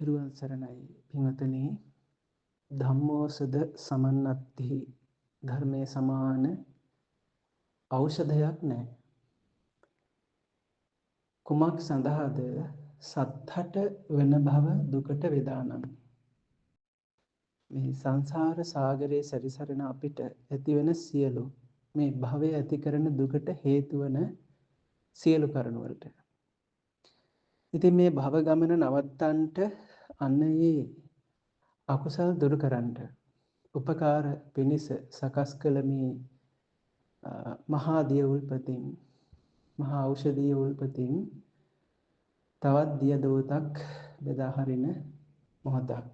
තෙරුවන් සරණයි පින්වතුනි ධම්මෝසද සමන්නත්ති ධර්මයේ සමාන ඖෂධයක් නැහැ. කුමක් සඳහාද සත්හට වන භව දුකට වේදානම්. මේ සංසාර සාගරයේ සැරිසරන අපිට ඇතිවන සියලු මේ භවය ඇති කරන දුකට හේතු වන සියලු කරුණු වලට. ඉතින් මේ භව ගමන නවත්තන්නට අන්න ඒ අකුසල් දුරු කරන්නට උපකාර පිණිස සකස් කළ මේ මහා දිය උල්පතින් මහා ඖෂධීය උල්පතින් තවත් දිය දෝතක් බෙදා හරින මොහොතක්.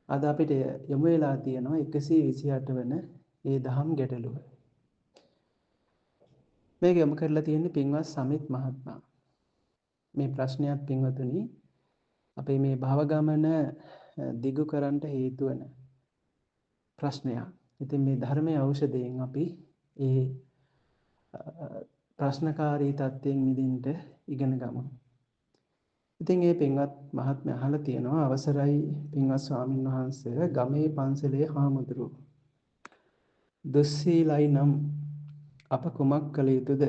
අද අපිට යොමු වෙලා තියෙනවා 128 වන ඒ දහම් ගැටලුව. මේක යොමු කරලා තියෙන්නේ පින්වත් සමිත් මහත්මයා. මේ ප්‍රශ්නයත් පින්වතුනි අපේ මේ භව ගමන දිගු කරන්නට හේතු වෙන ප්‍රශ්නයක්. ඉතින් මේ ධර්මයේ ඖෂධයෙන් අපි ඒ ප්‍රශ්නකාරී තත්ත්වයෙන් මිදෙන්න ඉගෙන ගමු. ඉතින් මේ පින්වත් මහත්මයා අහලා තියෙනවා අවසරයි පින්වත් ස්වාමින් වහන්සේ ගමේ පන්සලේ හාමුදුරුවෝ. දුස්සීලයි නම් අප කුමක් කළ යුතුද?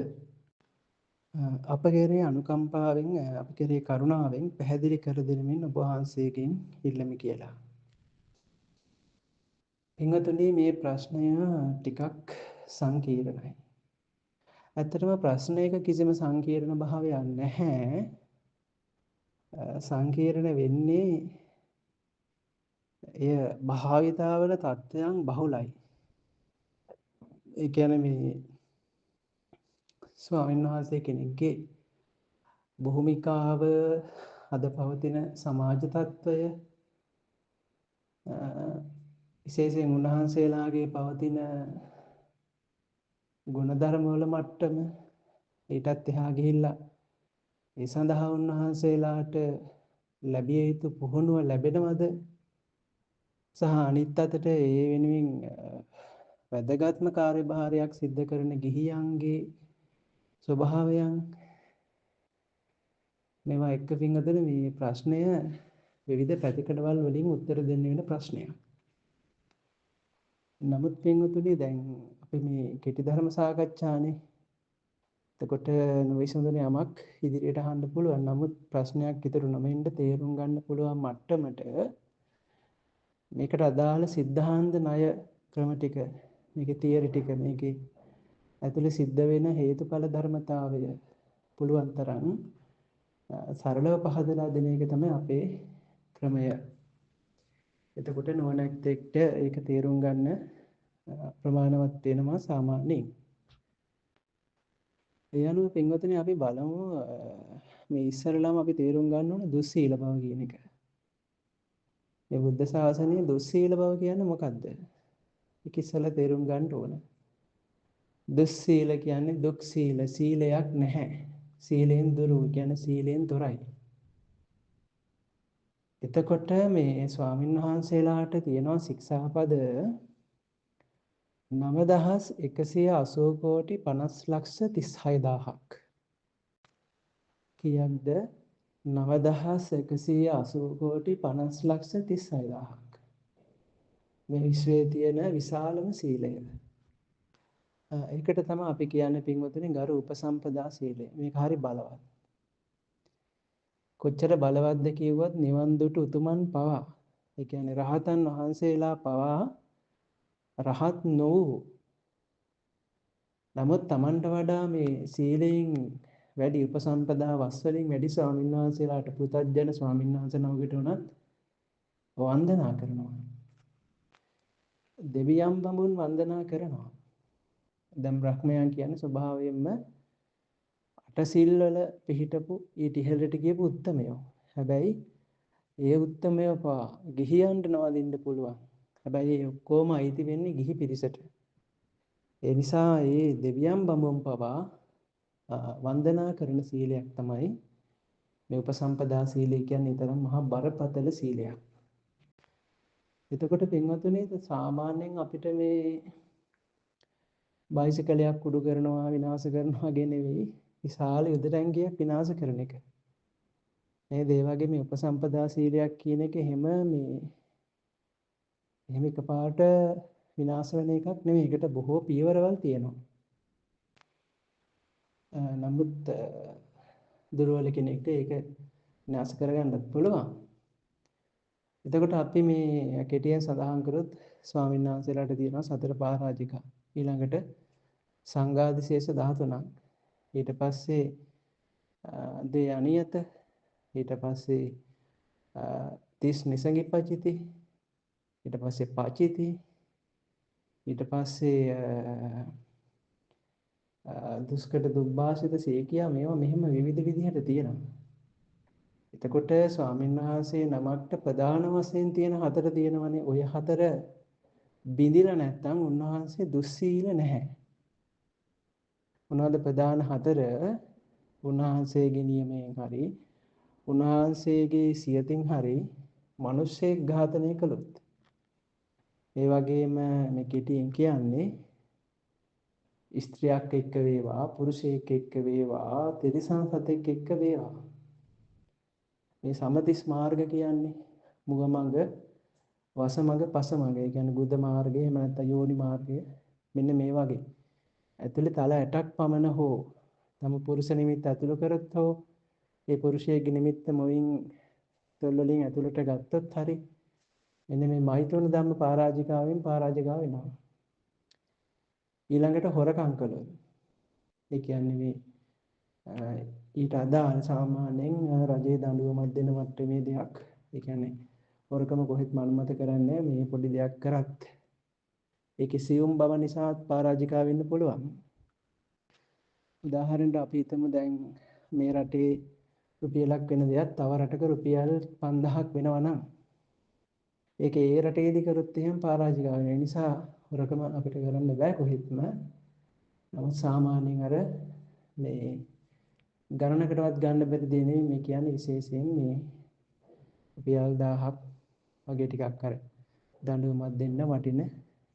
අප කෙරේ අනුකම්පාවෙන් අප කෙරේ කරුණාවෙන් පැහැදිලි කර දෙමින් ඔබ වහන්සේගෙන් ඉල්ලමි කියලා. පින්වතුනි මේ ප්‍රශ්නය ටිකක් සංකීර්ණයි. ඇත්තටම ප්‍රශ්නයක කිසිම සංකීර්ණ භාවයක් නැහැ. සංකීර්ණ වෙන්නේ එය භාවිතාවල තත්ත්වයන් බහුලයි. ඒ කියන්නේ මේ ස්වාමීන් වහන්සේ කෙනෙක්ගේ භූමිකාව අද පවතින සමාජ තත්ත්වය විශේෂයෙන් උන්වහන්සේලාගේ පවතින ගුණධර්ම වල මට්ටම ඊටත් එහා ගිහිල්ලා ඒ සඳහා උන්වහන්සේලාට ලැබිය යුතු පුහුණුව ලැබෙනවද සහ අනිත් අතට ඒ වෙනුවෙන් වැදගත්ම කාර්යභාරයක් සිද්ධ කරන ගිහියන්ගේ ස්වභාවයන් මේවා එක්ක පින්වතුනි මේ ප්‍රශ්නය විවිධ පැතිකඩවල් වලින් උත්තර දෙන්න වෙන ප්‍රශ්නයක්. නමුත් පින්වතුනි දැන් අපි මේ කෙටි ධර්ම සාකච්ඡානේ. එතකොට නොවිසඳන යමක් ඉදිරියට අහන්න පුළුවන්. නමුත් ප්‍රශ්නයක් ඉතුරු නොවෙන්න තේරුම් ගන්න පුළුවන් මට්ටමට මේකට අදාළ සිද්ධාන්ත ණය ක්‍රම ටික මේකේ තියරි ටික මේකේ ඇතුලේ සිද්ධ වෙන හේතුඵල ධර්මතාවය පුළුවන් තරම් සරලව පහදලා දෙන එක තමයි අපේ ක්‍රමය. එතකොට නොනැක්තෙක්ට ඒක තේරුම් ගන්න ප්‍රමාණවත් වෙනවා සාමාන්‍යයෙන්. ඒ අනුව පින්වතුනි අපි බලමු මේ ඉස්සරළම අපි තේරුම් ගන්න ඕන දුස්සීල බව කියන එක. මේ බුද්ධ ශාසනයේ දුස්සීල බව කියන්නේ මොකක්ද? ඒක ඉස්සෙල්ලා තේරුම් ගන්න ඕන. දුස්සීල කියන්නේ දුක් සීල සීලයක් නැහැ. සීලෙන් දුරු කියන්නේ සීලෙන් තොරයි. එතකොට මේ ස්වාමින් වහන්සේලාට තියෙනවා ශික්ෂාපද 9180 කෝටි 50 ලක්ෂ 36000ක්. කීයක්ද? 9180 කෝටි 50 ලක්ෂ 36000ක්. මේ විශ්වයේ තියෙන විශාලම සීලය. ඒකට තමයි අපි කියන්නේ පින්වතුනි ගරු උපසම්පදා සීලය. මේක හරි බලවත්. කොච්චර බලවත්ද කිව්වත් නිවන් දුටු උතුමන් පවා ඒ කියන්නේ රහතන් වහන්සේලා පවා රහත් නොවූ නමුත් Tamanට වඩා මේ සීලයෙන් වැඩි උපසම්පදා වස් වලින් වැඩි ස්වාමීන් වහන්සේලාට පුතත්ජන ස්වාමීන් වහන්සේ නමකට උනත් වන්දනා කරනවා. දෙවියන් බඹුන් වන්දනා කරනවා. දැන් බ්‍රහ්මයන් කියන්නේ ස්වභාවයෙන්ම අටසිල් වල පිහිටපු ඊට ඉහළට ගියපු උත්තමයෝ. හැබැයි ඒ උත්තමයෝ පවා ගිහියන්ට නවදින්න පුළුවන්. හැබැයි ඒ ඔක්කොම අයිති වෙන්නේ ගිහි පිරිසට. ඒ නිසා මේ දෙවියන් බඹුන් පවා වන්දනා කරන සීලයක් තමයි මේ උපසම්පදා සීලය කියන්නේ. ඊතරම් මහා බරපතල සීලයක්. එතකොට පින්වතුනි සාමාන්‍යයෙන් අපිට මේ බයිසිකලයක් කුඩු කරනවා විනාශ කරනවා වගේ නෙවෙයි විශාල යුද ටැංකියක් විනාශ කරන එක. නේද? ඒ වගේ මේ උපසම්පදා සීලයක් කියන එක එහෙම එකපාරට විනාශ වෙන එකක් නෙමෙයි. ඒකට බොහෝ පියවරවල් තියෙනවා. නමුත් දුර්වල කෙනෙක්ට ඒක විනාශ කරගන්නත් පුළුවන්. එතකොට අපි මේ කෙටියෙන් සඳහන් කරොත් ස්වාමීන් වහන්සේලාට තියෙනවා සතර පරාජිකා. ඊළඟට සංඝාදිශේෂ 13ක්. ඊට පස්සේ දේ අනියත. ඊට පස්සේ 30 නිසංගිප්පචිති. ඊට පස්සේ පචිති. ඊට පස්සේ දුෂ්කට දුබ්බාසිත සීකියා මේවා මෙහෙම විවිධ විදිහට තියෙනවා. එතකොට ස්වාමීන් වහන්සේ නමක්ට ප්‍රධාන වශයෙන් තියෙන හතර තියෙනවනේ. ඔය හතර බිඳිලා නැත්නම් උන්වහන්සේ දුස්සීල නැහැ. මොනවද ප්‍රධාන හතර? උන්වහන්සේගේ නියමයෙන් හරි උන්වහන්සේගේ සියතින් හරි මිනිස්සෙක් ඝාතනය කළොත්. ඒ වගේම මේ කෙටියෙන් කියන්නේ ස්ත්‍රියක් එක්ක වේවා පුරුෂයෙක් එක්ක වේවා තිරිසන් සතෙක් එක්ක වේවා. මේ සමතිස් මාර්ග කියන්නේ මුගමඟ වසමඟ පසමඟ. ඒ කියන්නේ බුද්ධ මාර්ගය එහෙම නැත්නම් යෝනි මාර්ගය. මෙන්න මේ වගේ. ඇතුලේ තල 8ක් පමණ හෝ තම පුරුෂ නිමිත්ත ඇතුළු කරත් හෝ ඒ පුරුෂයෙක්ගේ නිමිත්ත මොවින් තොල් වලින් ඇතුළට ගත්තොත් හරි මෙන්න මේ මෛත්‍රණ ධම්ම පරාජිකාවෙන් පරාජිකා වෙනවා. ඊළඟට හොරකම් කළොත් ඒ කියන්නේ මේ ඊට අදාළ සාමාන්‍යයෙන් රජයේ දඬුවමක් දෙන මට්ටමේ දෙයක්. ඒ කියන්නේ හොරකම කොහෙත් මනුමත කරන්නේ මේ පොඩි දෙයක් කරත් ඒකේ සියුම් බව නිසා පරාජිකා වෙන්න පුළුවන්. උදාහරණයක් අපි හිතමු දැන් මේ රටේ රුපියලක් වෙන දෙයක් තව රටක රුපියල් 5000ක් වෙනවා නම් ඒක ඒ රටේදී කරොත් එහෙම පරාජිකා වෙන නිසා හොරකම අපිට කරන්න බෑ කොහෙත්ම. නමුත් සාමාන්‍යයෙන් අර මේ ගණනකටවත් ගන්න බැරි දේ නෙමෙයි මේ කියන්නේ විශේෂයෙන් මේ රුපියල් 1000ක් වගේ ටිකක් අර දඬුවමක් දෙන්න වටින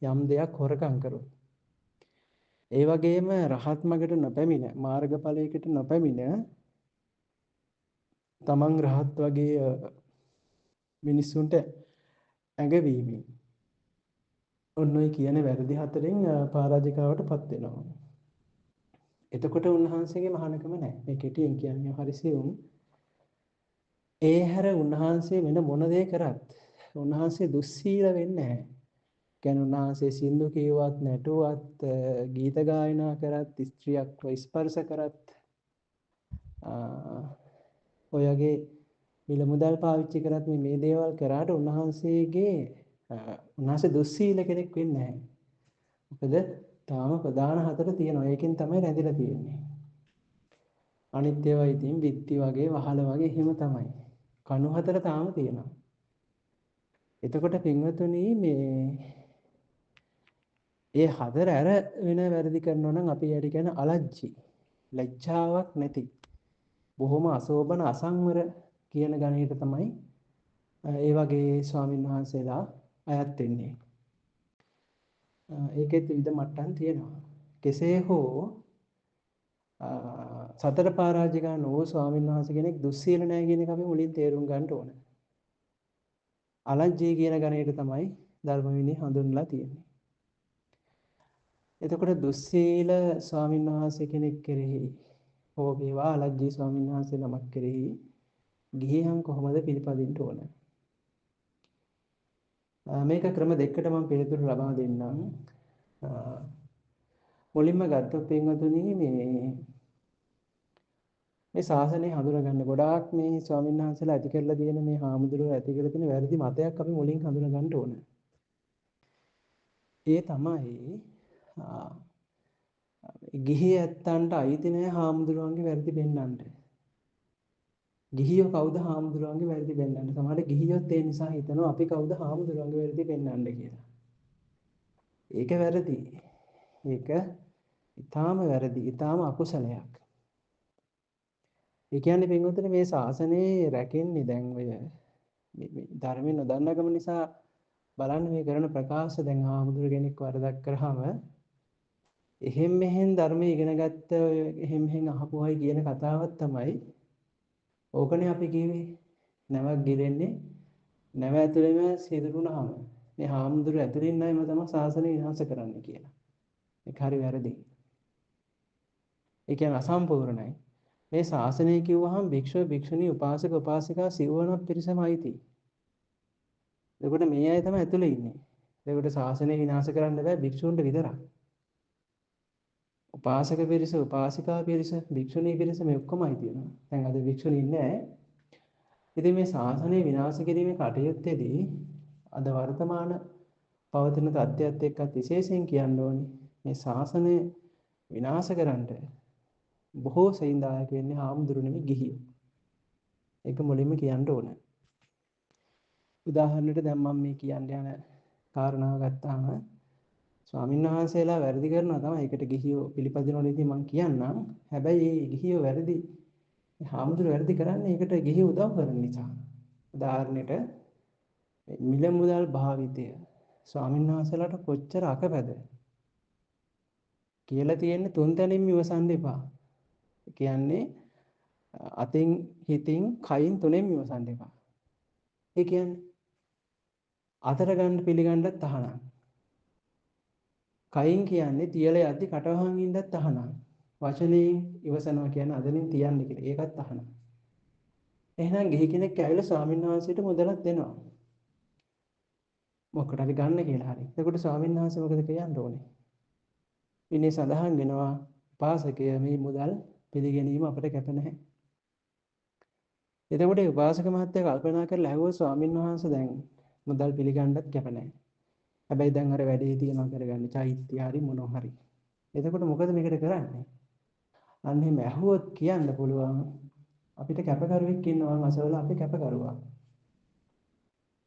යම් දෙයක් හොරකම් කරොත්. ඒ වගේම රහත් මගට නොපැමිණ මාර්ගඵලයකට නොපැමිණ තමන් රහත් වගේ මිනිස්සුන්ට ඇඟවීමෙන් ඔන්න ඔය කියන වැරදි හතරෙන් පරාජිකාවටපත් වෙනවා. එතකොට උන්වහන්සේගේ මහානකම නැහැ. මේ කෙටියෙන් කියන්නේ හරිසියුම්. ඒ හැර උන්වහන්සේ වෙන මොන දේ කරත් උන්වහන්සේ දුස්සීල වෙන්නේ නැහැ. කියන්නේ උන්වහන්සේ සින්දු කියවත් නැටුවත් ගීත ගායනා කරත් ස්ත්‍රියක්ව ස්පර්ශ කරත් ඔයගේ මිල මුදල් පාවිච්චි කරත් මේ දේවල් කරාට උන්වහන්සේ දුස්සීල කෙනෙක් වෙන්නේ නැහැ. මොකද තාම ප්‍රධාන හතර තියෙනවා. ඒකෙන් තමයි රැඳිලා තියෙන්නේ. අනිත් ඒවා ඉතින් බිත්ති වගේ වහල වගේ එහෙම තමයි. කණු හතර තාම තියෙනවා. එතකොට පින්වතුනි ඒ හතර ඇර වෙන වැරදි කරනවා නම් අපි යට කියන අලජ්ජි. ලැජ්ජාවක් නැති. බොහොම අශෝභන අසංවර කියන ගණයට තමයි ඒ වගේ ස්වාමීන් වහන්සේලා අයත් වෙන්නේ. ඒකෙත් විවිධ මට්ටම් තියෙනවා. කෙසේ හෝ සතර පරාජිකා නෝ ස්වාමීන් වහන්සේ කෙනෙක් දුස්සීල නැහැ කියන එක අපි මුලින් තේරුම් ගන්න ඕන. අලජ්ජී කියන ගණයට තමයි ධර්ම විනය හඳුන්වලා තියෙන්නේ. එතකොට දුස්සීල ස්වාමීන් වහන්සේ කෙනෙක් කෙරෙහි හෝ වේවා අලජ්ජී ස්වාමීන් වහන්සේ නමක් කෙරෙහි ගිහියන් කොහොමද පිළිපදින්න ඕන? මේක ක්‍රම දෙකකට මම පිළිතුරු ලබා දෙන්නම්. මුලින්ම ගත්තොත් පින්වතුනි මේ ශාසනය හඳුනගන්න ගොඩාක් මේ ස්වාමීන් වහන්සේලා ඇති කරලා තියෙන මේ හාමුදුරුවෝ ඇති කරලා තියෙන වැරදි මතයක් අපි මුලින් හඳුනගන්න ඕන. ඒ තමයි ගිහි ඇත්තන්ට අයිති නෑ හාමුදුරුවන්ගේ වැරදි පෙන්වන්න. ගිහියෝ කවුද හාමුදුරුවන්ගේ වැරදි පෙන්වන්න? සමහරවිට ගිහියොත් ඒ නිසා හිතනවා අපි කවුද හාමුදුරුවන්ගේ වැරදි පෙන්වන්න කියලා. ඒක වැරදි. ඒක ඊටාම වැරදි. ඊටාම අකුසලයක්. ඒ කියන්නේ පින්වතුනි මේ ශාසනයේ රැකෙන්නේ දැන් ඔය මේ ධර්මයෙන් නොදන්නකම නිසා බලන්න මේ කරන ප්‍රකාශ දැන් හාමුදුරු කෙනෙක් වරදක් කරාම එහෙම් මෙහෙන් ධර්මයේ ඉගෙන ගත්ත ඔය එහෙම් මෙහෙන් අහපු අය කියන කතාවක් තමයි ඕකනේ අපි කිව්වේ නැවක් ගිරෙන්නේ නැව ඇතුළේම සිදුරුණාම මේ හාමුදුරු ඇතුළින් නැයිම තමයි ශාසනය විනාශ කරන්න කියලා. ඒක හරි වැරදි. ඒ කියන්නේ අසම්පූර්ණයි. මේ ශාසනය කිව්වහම භික්ෂුව භික්ෂුණී උපාසක උපාසිකා සිවණක් පිරිසම අයිති. එතකොට මේ අය තමයි ඇතුළේ ඉන්නේ. එතකොට ශාසනය විනාශ කරන්න බෑ භික්ෂුන්ට විතරක්. උපාසක පිරිස උපාසිකා පිරිස භික්ෂුණී පිරිස මේ ඔක්කොමයි තියෙනවා. දැන් අද භික්ෂුණී නැහැ. ඉතින් මේ ශාසනය විනාශ කිරීමේ කටයුත්තේදී අද වර්තමාන පවතින තත්ත්වයක් එක්කත් විශේෂයෙන් කියන්න ඕනේ මේ ශාසනය විනාශ කරන්න බොහෝ සෙයින් දායක වෙන්නේ හාමුදුරු නෙමෙයි ගිහියෝ. ඒක මුලින්ම කියන්න ඕන. උදාහරණයක් දැන් මම මේ කියන්න යන කාරණාව ගත්තාම ස්වාමීන් වහන්සේලා වැරදි කරනවා තමයි ඒකට ගිහියෝ පිළිපදිනවා ඉතින් මම කියන්නම්. හැබැයි මේ ගිහියෝ වැරදි හාමුදුරු වැරදි කරන්නේ ඒකට ගිහියෝ උදව් කරන නිසා. උදාහරණයට මිල මුදල් භාවිතය ස්වාමීන් වහන්සේලාට කොච්චර අකපැද කියලා තියෙන්නේ තුන් තැනින් ඉවසන්න එපා. කියන්නේ අතින් හිතින් කයින් තුනෙන් ඉවසන්න එපා. ඒ කියන්නේ අතර ගන්න පිළිගන්නත් තහනම්. කයින් කියන්නේ තියලා යද්දි කටවහන් ඉන්නත් තහනම්. වචනයෙන් ඉවසනවා කියන්නේ අදලින් තියන්න කියලා. ඒකත් තහනම්. එහෙනම් ගිහි කෙනෙක් ඇවිල්ලා ස්වාමීන් වහන්සේට මුදලක් දෙනවා. මොකටද හරි ගන්න කියලා හරි. එතකොට ස්වාමීන් වහන්සේ මොකද කියන්න ඕනේ? ඉන්නේ සඳහන් වෙනවා උපාසකය මේ මුදල් පිළිගැනීම අපිට කැප නැහැ. එතකොට ඒ උපාසක මහත්තයා කල්පනා කරලා ඇහුවා ස්වාමීන් වහන්සේ දැන් මුදල් පිළිගන්නත් කැප නැහැ. හැබැයි දැන් අර වැඩේ තියනවා කරගන්න චෛත්‍ය හරි මොනවා හරි. එතකොට මොකද මේකට කරන්නේ? අන්න එහෙම ඇහුවොත් කියන්න පුළුවන් අපිට කැපකරුවෙක් ඉන්නවා අසවල අපි කැපකරුවා.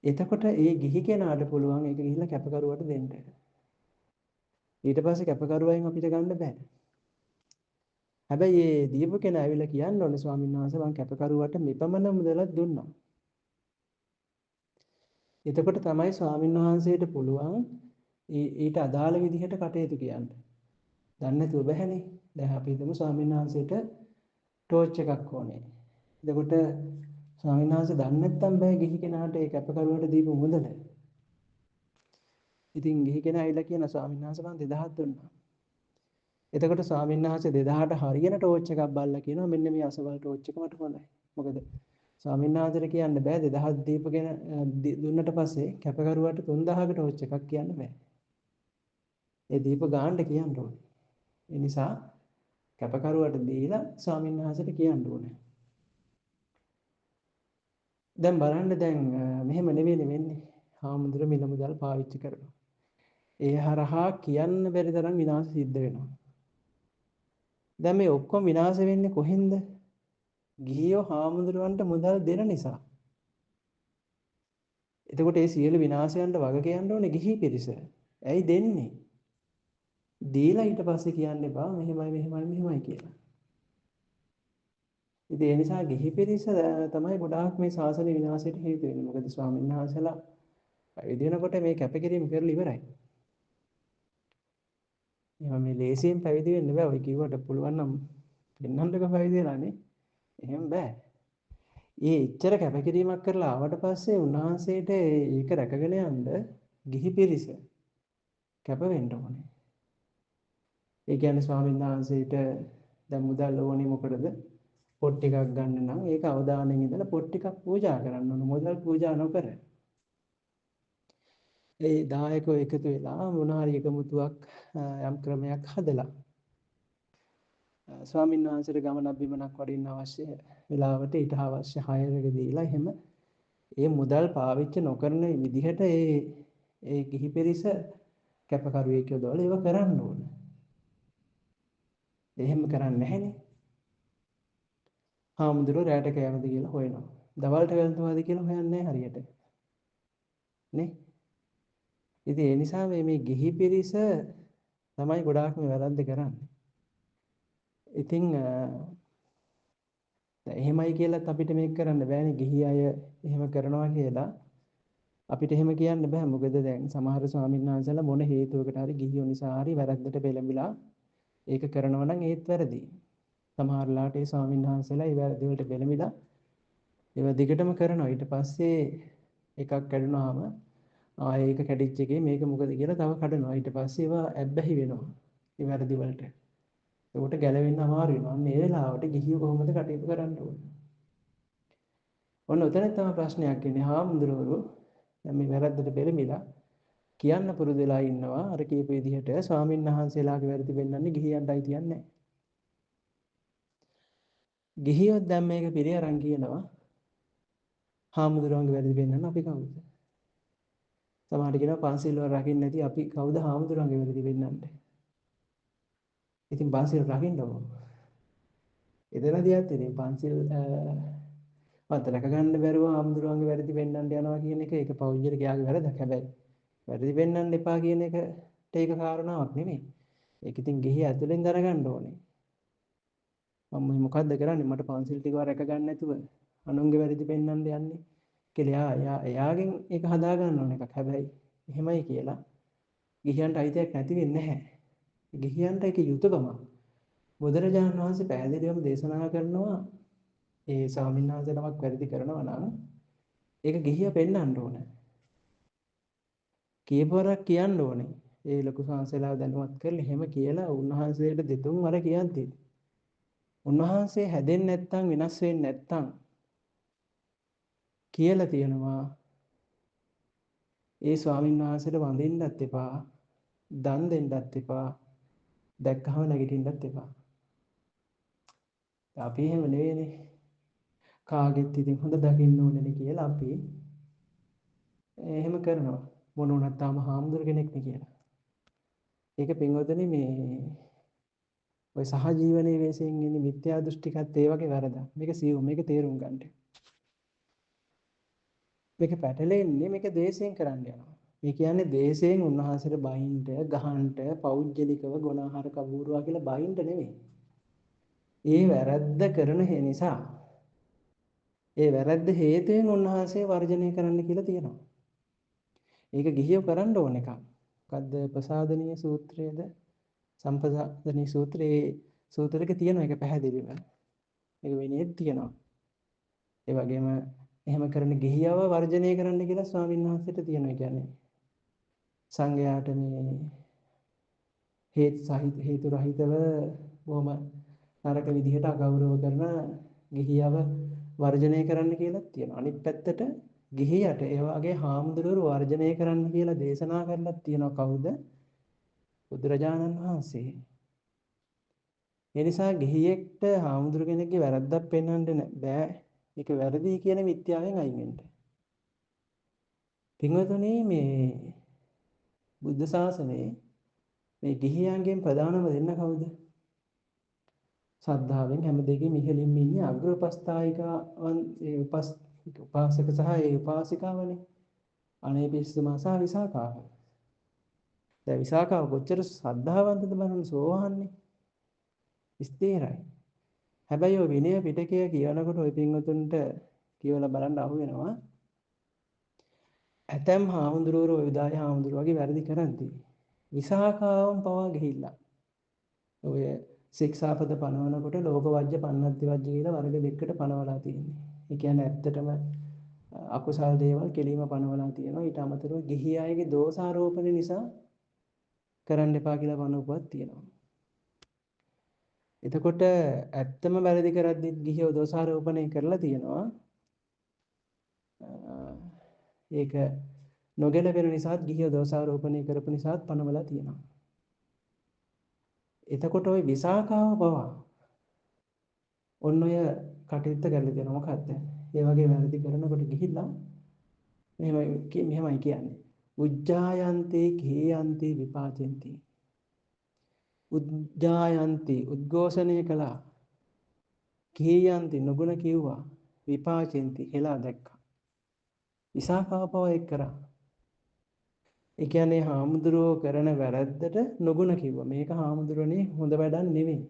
එතකොට ඒ ගිහි කෙනාට පුළුවන් ඒක ගිහිල්ලා කැපකරුවට දෙන්න. ඊට පස්සේ කැපකරුවෙන් අපිට ගන්න බෑ. හැබැයි මේ දීපු කෙනා ඇවිල්ලා කියන්න ඕනේ ස්වාමීන් වහන්සේ මම කැපකරුවට මෙපමණ මුදලක් දුන්නා. එතකොට තමයි ස්වාමීන් වහන්සේට පුළුවන් ඊට අදාළ විදිහට කටයුතු කියන්න. දන්නේ නැතුව බෑනේ. දැන් අපි හිතමු ස්වාමීන් වහන්සේට ටෝච් එකක් ඕනේ. එතකොට ස්වාමීන් වහන්සේ දන්නේ නැත්නම් බෑ ගිහි කෙනාට ඒ කැපකරුවට දීපු මුදල. ඉතින් ගිහි කෙනා ඇවිල්ලා කියන ස්වාමීන් වහන්සේ මම 2000ක් දුන්නා. එතකොට ස්වාමීන් වහන්සේ 2000ට හරියන ටෝච් එකක් බලලා කියනවා මෙන්න මේ අසවල් ටෝච් එක මට හොඳයි. මොකද ස්වාමීන් වහන්සේට කියන්න බෑ 2000 දීපගෙන දුන්නට පස්සේ කැපකරුවාට 3000ක ටෝච් එකක් කියන්න බෑ. ඒ දීප ගාන්න කියන්න ඕනේ. ඒ නිසා කැපකරුවාට දීලා ස්වාමීන් වහන්සේට කියන්න ඕනේ. දැන් බලන්න දැන් මෙහෙම නෙවෙයි වෙන්නේ. හාමුදුර මිල මුදල් පාවිච්චි කරනවා. ඒ හරහා කියන්න බැරි තරම් විනාශ සිද්ධ වෙනවා. දැන් මේ ඔක්කොම විනාශ වෙන්නේ කොහෙන්ද? ගිහියෝ හාමුදුරුවන්ට මුදල් දෙන නිසා. එතකොට ඒ සියලු විනාශයන්ට වග කියන්න ඕනේ ගිහි පිරිස. ඇයි දෙන්නේ? දීලා ඊට පස්සේ කියන්න එපා මෙහෙමයි කියලා. ඉතින් ඒ නිසා ගිහි පිරිස තමයි ගොඩාක් මේ ශාසන විනාශයට හේතු වෙන්නේ. මොකද ස්වාමීන් වහන්සේලා පැවිදි වෙනකොට මේ කැපකිරීම කරලා ඉවරයි. එහෙනම් මේ ලේසියෙන් පැවිදි වෙන්න බෑ. ඔය කිව්වට පුළුවන් නම් පෙන්නන්නක පැවිදි වෙලානේ. එහෙම බෑ. එච්චර කැපකිරීමක් කරලා ආවට පස්සේ උන්වහන්සේට ඒක රැකගෙන යන්න ගිහි පිරිස කැප වෙන්න ඕනේ. ඒ කියන්නේ ස්වාමීන් වහන්සේට දැන් මුදල් ඕනේ මොකටද? පොත් ටිකක් ගන්න නම් ඒක අවදානෙන් ඉඳලා පොත් ටිකක් පූජා කරන්න ඕන. මුදල් පූජා නොකර. ඒ දායකයෝ එකතු වෙලා මොනාරි එකමුතුවක් යම් ක්‍රමයක් හදලා ස්වාමීන් වහන්සේට ගමනක් බිමනක් වඩින්න අවශ්‍ය වෙලාවට ඊට අවශ්‍ය හයර් එක දීලා එහෙම ඒ මුදල් පාවිච්චි නොකරන විදිහට ඒ ගිහි පිරිස කැපකරුවෙක් යොදවලා ඒව කරන්න ඕන. එහෙම කරන්නේ නැහැනේ. හාමුදුරුවෝ රැට කෑමද කියලා හොයනවා. දවල්ට වැළඳුවාද කියලා හොයන්නේ නැහැ හරියට. නේ? ඉතින් ඒ නිසා මේ ගිහි පිරිස තමයි ගොඩාක් මේ වැරද්ද කරන්නේ. ඉතින් එහෙමයි කියලාත් අපිට මේක කරන්න බෑනේ. ගිහි අය එහෙම කරනවා කියලා අපිට එහෙම කියන්න බෑ. මොකද දැන් සමහර ස්වාමීන් වහන්සේලා මොන හේතුවකට හරි ගිහියෝ නිසා හරි වැරද්දට පෙළඹිලා ඒක කරනවා නම් ඒත් වැරදි. සමහරලාට ඒ ස්වාමීන් වහන්සේලා ඒ වැරදි වලට පෙළඹිලා ඒවා දිගටම කරනවා. ඊට පස්සේ එකක් කැඩුනහම ඒක කැඩිච්ච එකේ මේක මොකද කියලා තව කඩනවා. ඊට පස්සේ ඒවා ඇබ්බැහි වෙනවා. ඒ වැරදි වලට. ඒකට ගැලවෙන්න අමාරු වෙනවා. අන්න ඒ වෙලාවට ගිහියෝ කොහොමද කටයුතු කරන්න ඕනේ? ඔන්න උතන තමයි ප්‍රශ්නයක් එන්නේ. හාමුදුරුවෝ දැන් මේ වැරද්දට පෙළඹිලා කියන්න පුරුදු වෙලා ඉන්නවා. අර කියපු විදිහට ස්වාමීන් වහන්සේලාගේ වැරදි වෙන්නන්නේ ගිහියන්ටයි කියන්නේ. ගිහියොත් දැන් මේක පිළිඅරන් කියනවා. හාමුදුරුවන්ගේ වැරදි වෙන්නන්න අපි කවුද? සමහරට කියනවා පන්සිල් වල රකින්න නැති අපි කවුද හාමුදුරුවන්ගේ වැරදි වෙන්නන්නේ? ඉතින් පන්සිල් රකින්න ඕන. එතනදියත් ඉතින් පන්සිල් රැක ගන්න බැරුව හාමුදුරුවන්ගේ වැරදි වෙන්නන්න යනවා කියන එක ඒක පෞද්ගලිකයාගේ වැරදක්. හැබැයි වැරදි වෙන්නන්න එපා කියන එකට ඒක කාරණාවක් නෙමෙයි. ඒක ඉතින් ගිහි ඇතුලෙන් දරගන්න ඕනේ. මම මොකද්ද කරන්නේ? මට පන්සිල් ටිකව රැක ගන්න නැතුව අනුන්ගේ වැරදි පෙන්වන්න යන්නේ කියලා එයාගෙන් ඒක හදා ගන්න ඕන එකක්. හැබැයි එහෙමයි කියලා ගිහියන්ට අයිතියක් නැති වෙන්නේ නැහැ. ගිහියන්ට ඒක යුතුයකමක්. බුදුරජාණන් වහන්සේ පැහැදිලිවම දේශනා කරනවා ඒ ස්වාමීන් වහන්සේ නමක් වැරදි කරනවා නම් ඒක ගිහිය පෙන්වන්න ඕන. කීපවරක් කියන්න ඕනේ. ඒ ලොකු සංසලාව දැනුවත් කරලා එහෙම කියලා උන්වහන්සේට දෙතුන් වර කියද්දී උන්වහන්සේ හැදෙන්නේ නැත්නම් වෙනස් වෙන්නේ නැත්නම් කියලා තියෙනවා ඒ ස්වාමීන් වහන්සේට වඳින්නත් එපා, දන් දෙන්නත් එපා, දැක්කම නැගිටින්නත් එපා. අපි එහෙම නෙවෙයිනේ. කාගෙත් ඉතින් හොඳ දකින්න ඕනේ කියලා අපි එහෙම කරනවා. මොන වුණත් තාම හාමුදුර කෙනෙක් නේ කියලා. ඒක පින්වතුනි මේ ඔය සහජීවනයේ වශයෙන් ඉන්නේ මිත්‍යා දෘෂ්ටිකත් ඒ වගේ වැරදක්. මේක සියුම් මේක තේරුම් ගන්න. මේක පැටලෙන්නේ මේක දේශයෙන් කරන්න යනවා. මේ කියන්නේ දේශයෙන් උන්වහන්සේට බයින්ට, ගහන්නට, පෞද්ගලිකව ගුණාහාර කවුරුවා කියලා බයින්ට නෙමෙයි. ඒ වැරද්ද කරන නිසා ඒ වැරද්ද හේතුවෙන් උන්වහන්සේ වර්ජනය කරන්න කියලා තියෙනවා. ඒක ගිහියෝ කරන්න ඕන එකක්. මොකද්ද ප්‍රසාදනීය සූත්‍රයේද සම්පදානීය සූත්‍රයේ සූත්‍රයක තියෙන එක පැහැදිලිව. ඒක වෙනේත් තියෙනවා. ඒ වගේම එහෙම කරන ගිහියව වර්ජනය කරන්න කියලා ස්වාමීන් වහන්සේට තියෙනවා. කියන්නේ සංඝයාට මේ හේතු රහිතව බොහොම නරක විදිහට අගෞරව කරන ගිහියව වර්ජනය කරන්න කියලා තියෙනවා. අනිත් පැත්තට ගිහියට ඒ වගේ හාමුදුරුවෝ වර්ජනය කරන්න කියලා දේශනා කරලා තියෙනවා කවුද? බුදුරජාණන් වහන්සේ. ඒ නිසා ගිහියෙක්ට හාමුදුරු කෙනෙක්ගේ වැරද්දක් පෙන්වන්න බෑ. ඒක වැරදි කියන මිත්‍යාවෙන් අයින් වෙන්න. පින්වතුනි මේ බුද්ධ ශාසනයේ මේ ගිහියන්ගෙන් ප්‍රධානම දෙන්න කවුද? ශ්‍රද්ධාවෙන් හැම දෙයකින් ඉහළින්ම ඉන්නේ අග්‍රපස්ථායිකාවන් ඒ උපාසක සහ ඒ උපාසිකාවනේ. අනේ පිස්සුමා සහ විසාකාව. දැන් විසාකාව කොච්චර ශ්‍රද්ධාවන්තද බලන්න සෝවහන්නේ. ස්ථිරයි. හැබැයි ඔය විනය පිටකය කියනකොට ඔය පින්වතුන්ට කියවලා බලන්න අහු වෙනවා. ඇතැම් හාමුදුරුවෝ ඔය විදාය හාමුදුරුවෝගේ වැරදි කරද්දී විසාකාවම පවා ගිහිල්ලා ඔය ශික්ෂාපද පනවනකොට ලෝකවජ්‍ය පන්නත්ති වජ්‍ය කියලා වර්ග දෙකකට පනවලා තියෙනවා. ඒ කියන්නේ ඇත්තටම අකුසල් දේවල් කෙලිම පනවලා තියෙනවා. ඊට අමතරව ගිහි අයගේ දෝෂාරෝපණ නිසා කරන්න එපා කියලා පනවපුවක් තියෙනවා. එතකොට ඇත්තම වැරදි කරද්දිත් ගිහියෝ දෝෂාරෝපණය කරලා තියෙනවා. ඒක නොගැලපෙන නිසාත් ගිහියෝ දෝෂාරෝපණය කරපු නිසාත් පනවලා තියෙනවා. එතකොට ওই විසාකාව පවා ඔන්න ඔය කටයුත්ත කරලා තියෙනවා. මොකද්ද? ඒ වගේ වැරදි කරනකොට ගිහිල්ලා මෙහෙමයි කියන්නේ. උජ්ජායන්ති කේයන්ති විපාචෙන්ති. උජ්ජායන්ති උද්ඝෝෂණය කළා. කේයන්ති නුගුණ කිව්වා. විපාචෙන්ති එලා දැක්කා. විසාකාව පවා ඒක කරා. ඒ කියන්නේ හාමුදුරුවෝ කරන වැරද්දට නුගුණ කිව්වා. මේක හාමුදුරනේ හොඳ වැඩක් නෙමෙයි.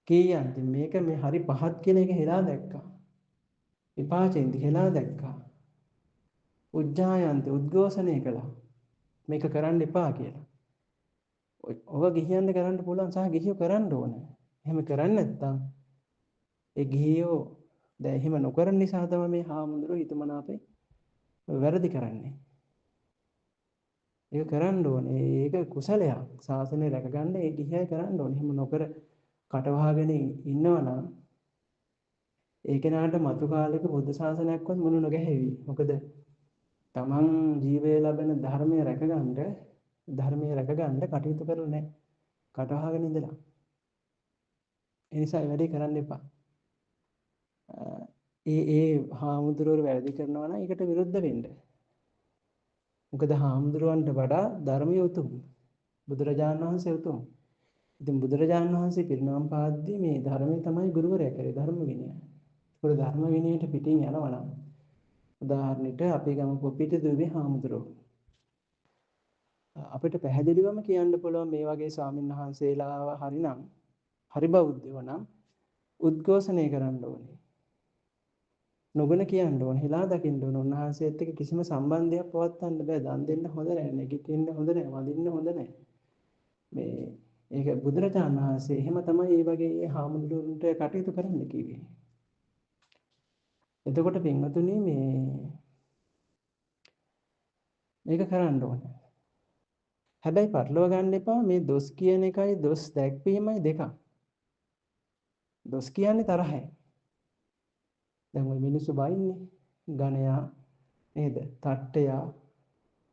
කේයන්ති මේක මේ හරි පහත් කියන එක හෙලා දැක්කා. විපාචෙන්ති හෙලා දැක්කා. උජ්ජායන්ති උද්ඝෝෂණය කළා. මේක කරන්න එපා කියලා. ඔව ගිහියන්ට කරන්න පුළුවන් සහ ගිහියෝ කරන්න ඕන. එහෙම කරන්නේ නැත්නම් ඒ ගිහියෝ දැන් එහෙම නොකරන නිසා තමයි මේ හාමුදුරුවෝ හිතමනාපේ වැරදි කරන්නේ. ඒක කරන්න ඕනේ. ඒක කුසලයක්. ශාසනය රැකගන්න ඒ දිහායි කරන්න ඕනේ. එහෙම නොකර කටවහගෙන ඉන්නවනම් ඒ කෙනාට මතු කාලෙක බුද්ධ ශාසනයක්වත් මුණ නොගැහෙවි. මොකද තමන් ජීවය ලැබෙන ධර්මයේ රැකගන්න කටයුතු කරලා නැහැ. කටවහගෙන ඉඳලා. ඒ නිසා ඒ වැඩේ කරන්න එපා. ඒ හාමුදුරුවෝ වැරදි කරනවා නම් ඒකට විරුද්ධ වෙන්න. මොකද හාමුදුරුවන්ට වඩා ධර්මය උතුම්. බුදුරජාණන් වහන්සේ උතුම්. ඉතින් බුදුරජාණන් වහන්සේ පිරිනමන පාද්දී මේ ධර්මය තමයි ගුරුවරයා කරේ ධර්ම විනය. ඒක ධර්ම විනයට පිටින් යනවා නම් උදාහරණෙට අපි ගමු කොපිට දුවේ හාමුදුරුවෝ. අපිට පැහැදිලිවම කියන්න පුළුවන් මේ වගේ ස්වාමීන් වහන්සේලාව හරිනම් හරි බෞද්ධයෝ නම් උද්ඝෝෂණය කරන්න ඕනේ. නොගුණ කියන්න ඕනේ, හිලා දකින්න ඕනේ. උන්වහන්සේත් එක්ක කිසිම සම්බන්ධයක් පවත්වන්න බෑ. දන් දෙන්න හොඳ නැහැ, නැගිටින්න හොඳ නැහැ, වඳින්න හොඳ නැහැ. මේ ඒක බුදුරජාණන් වහන්සේ එහෙම තමයි මේ වගේ හාමුදුරුවන්ට කටයුතු කරන්න කිව්වේ. එතකොට පින්වතුනි මේක කරන්න ඕනේ. හැබැයි පටලව ගන්න එපා මේ දොස් කියන එකයි දොස් දැක්වීමයි දෙකක්. දොස් කියන්නේ තරහයි. දැන් ওই මිනිස්සු බයින්නේ ගණයා නේද? තට්ටයා,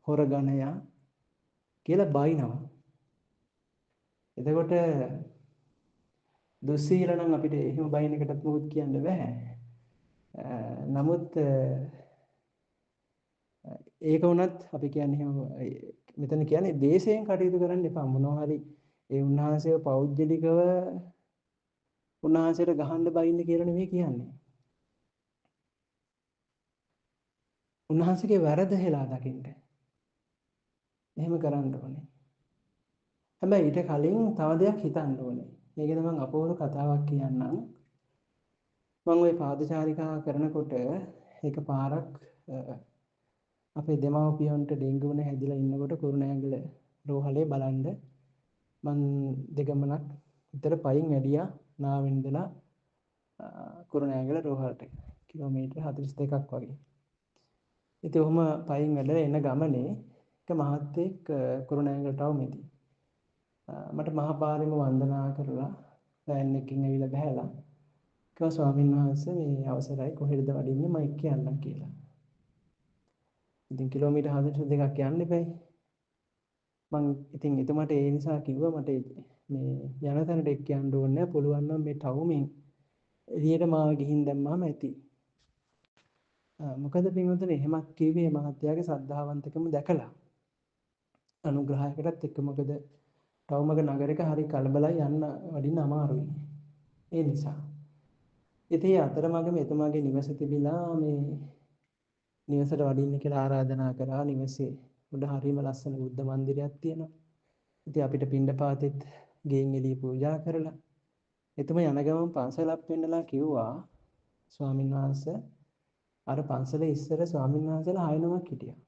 හොර ගණයා කියලා බයිනවා. එතකොට දුස්සීල නම් අපිට එහෙම බයින් එකටත් මොකුත් කියන්න බෑ. නමුත් ඒක වුණත් අපි කියන්නේ එහෙම මෙතන කියන්නේ දේශයෙන් කටයුතු කරන්න එපා. මොනවා හරි ඒ උන්වහන්සේව පෞද්ගලිකව උන්වහන්සේට ගහන්න බයින්න කියලා නෙමෙයි කියන්නේ. උන්වහන්සේගේ වැරද හෙලා දකින්න. එහෙම කරන්න ඕනේ. හැබැයි ඊට කලින් තව දෙයක් හිතන්න ඕනේ. මේකද මම අපූර්ව කතාවක් කියන්නම්. මම ওই පාදචාරිකා කරනකොට එක පාරක් අපේ දෙමව්පියන්ට ඩෙන්ගු වුණ හැදිලා ඉන්නකොට කුරුණෑගල රෝහලේ බලන්න මං දෙගමනක් විතර පයින් වැඩියා නාවෙන් ඉඳලා කුරුණෑගල රෝහලට කිලෝමීටර් 42ක් වගේ. ඉතින් ඔහම පයින් වැඩලා එන ගමනේ එක මහත්තයෙක් කුරුණෑගලට આવමෙති. මට මහපාරෙම වන්දනා කරලා වෑන් එකකින් ඇවිල්ලා බහැලා කිව්වා ස්වාමීන් වහන්සේ මේ අවසරයි කොහෙද වඩින්නේ මම එක්ක යන්නම් කියලා. ඉතින් කිලෝමීටර් 42ක් යන්න එපැයි. මං ඉතින් එතුමාට ඒ නිසා කිව්වා මට මේ යන තැනට එක්ක යන්න ඕනේ නැහැ. පුළුවන් නම් මේ ටවුමින් එළියට මාව ගිහින් දැම්මම ඇති. මොකද පින්වතුනි එහෙමත් කිව්වේ මහත්තයාගේ සද්ධාවන්තකම දැකලා. අනුග්‍රහයකටත් එක්ක මොකද ටවුමක නගරයක හරි කලබලයි යන්න වඩින්න අමාරුයි. ඒ නිසා. ඉතින් අතරමඟ එතුමාගේ නිවස තිබිලා මේ නිවසට වඩින්න කියලා ආරාධනා කරා. නිවසේ උඩ හරිම ලස්සන බුද්ධ මන්දිරයක් තියෙනවා. ඉතින් අපිට පිණ්ඩපාතෙත් ගෙයින් එළිය පූජා කරලා එතුමා යන ගමන් පන්සලක් පෙන්නලා කිව්වා ස්වාමීන් වහන්සේ අර පන්සලේ ඉස්සර ස්වාමීන් වහන්සේලා 6 නමක් හිටියා.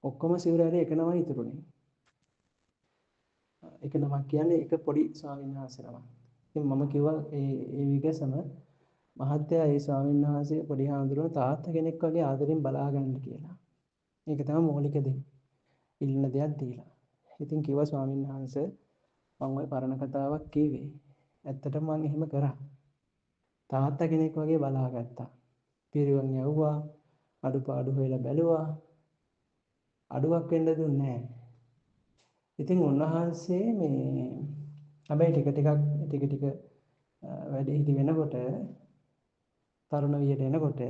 ඔක්කොම සිවුරැලේ එක නමයි ඉතුරුනේ. එක නමක් කියන්නේ එක පොඩි ස්වාමීන් වහන්සේ නමක්. ඉතින් මම කිව්වා ඒ විගසම මහත්තයා ඒ ස්වාමීන් වහන්සේ පොඩි හාමුදුරුවෝ තාත්තා කෙනෙක් වගේ ආදරෙන් බලා ගන්න කියලා. ඒක තමයි මූලික දේ. ඉල්ලන දෙයක් දීලා. ඉතින් කිව්වා ස්වාමීන් වහන්සේ මම ওই පරණ කතාවක් කිව්වේ. ඇත්තටම මම එහෙම කරා. තාත්තා කෙනෙක් වගේ බලාගත්තා. පිරිවන් යවුවා, අඩුපාඩු හොයලා බැලුවා. අඩුවක් වෙන්න දුන්නේ නැහැ. ඉතින් උන්වහන්සේ මේ හැබැයි ටික ටික වැඩි හිටි වෙනකොට තරුණ වියට එනකොට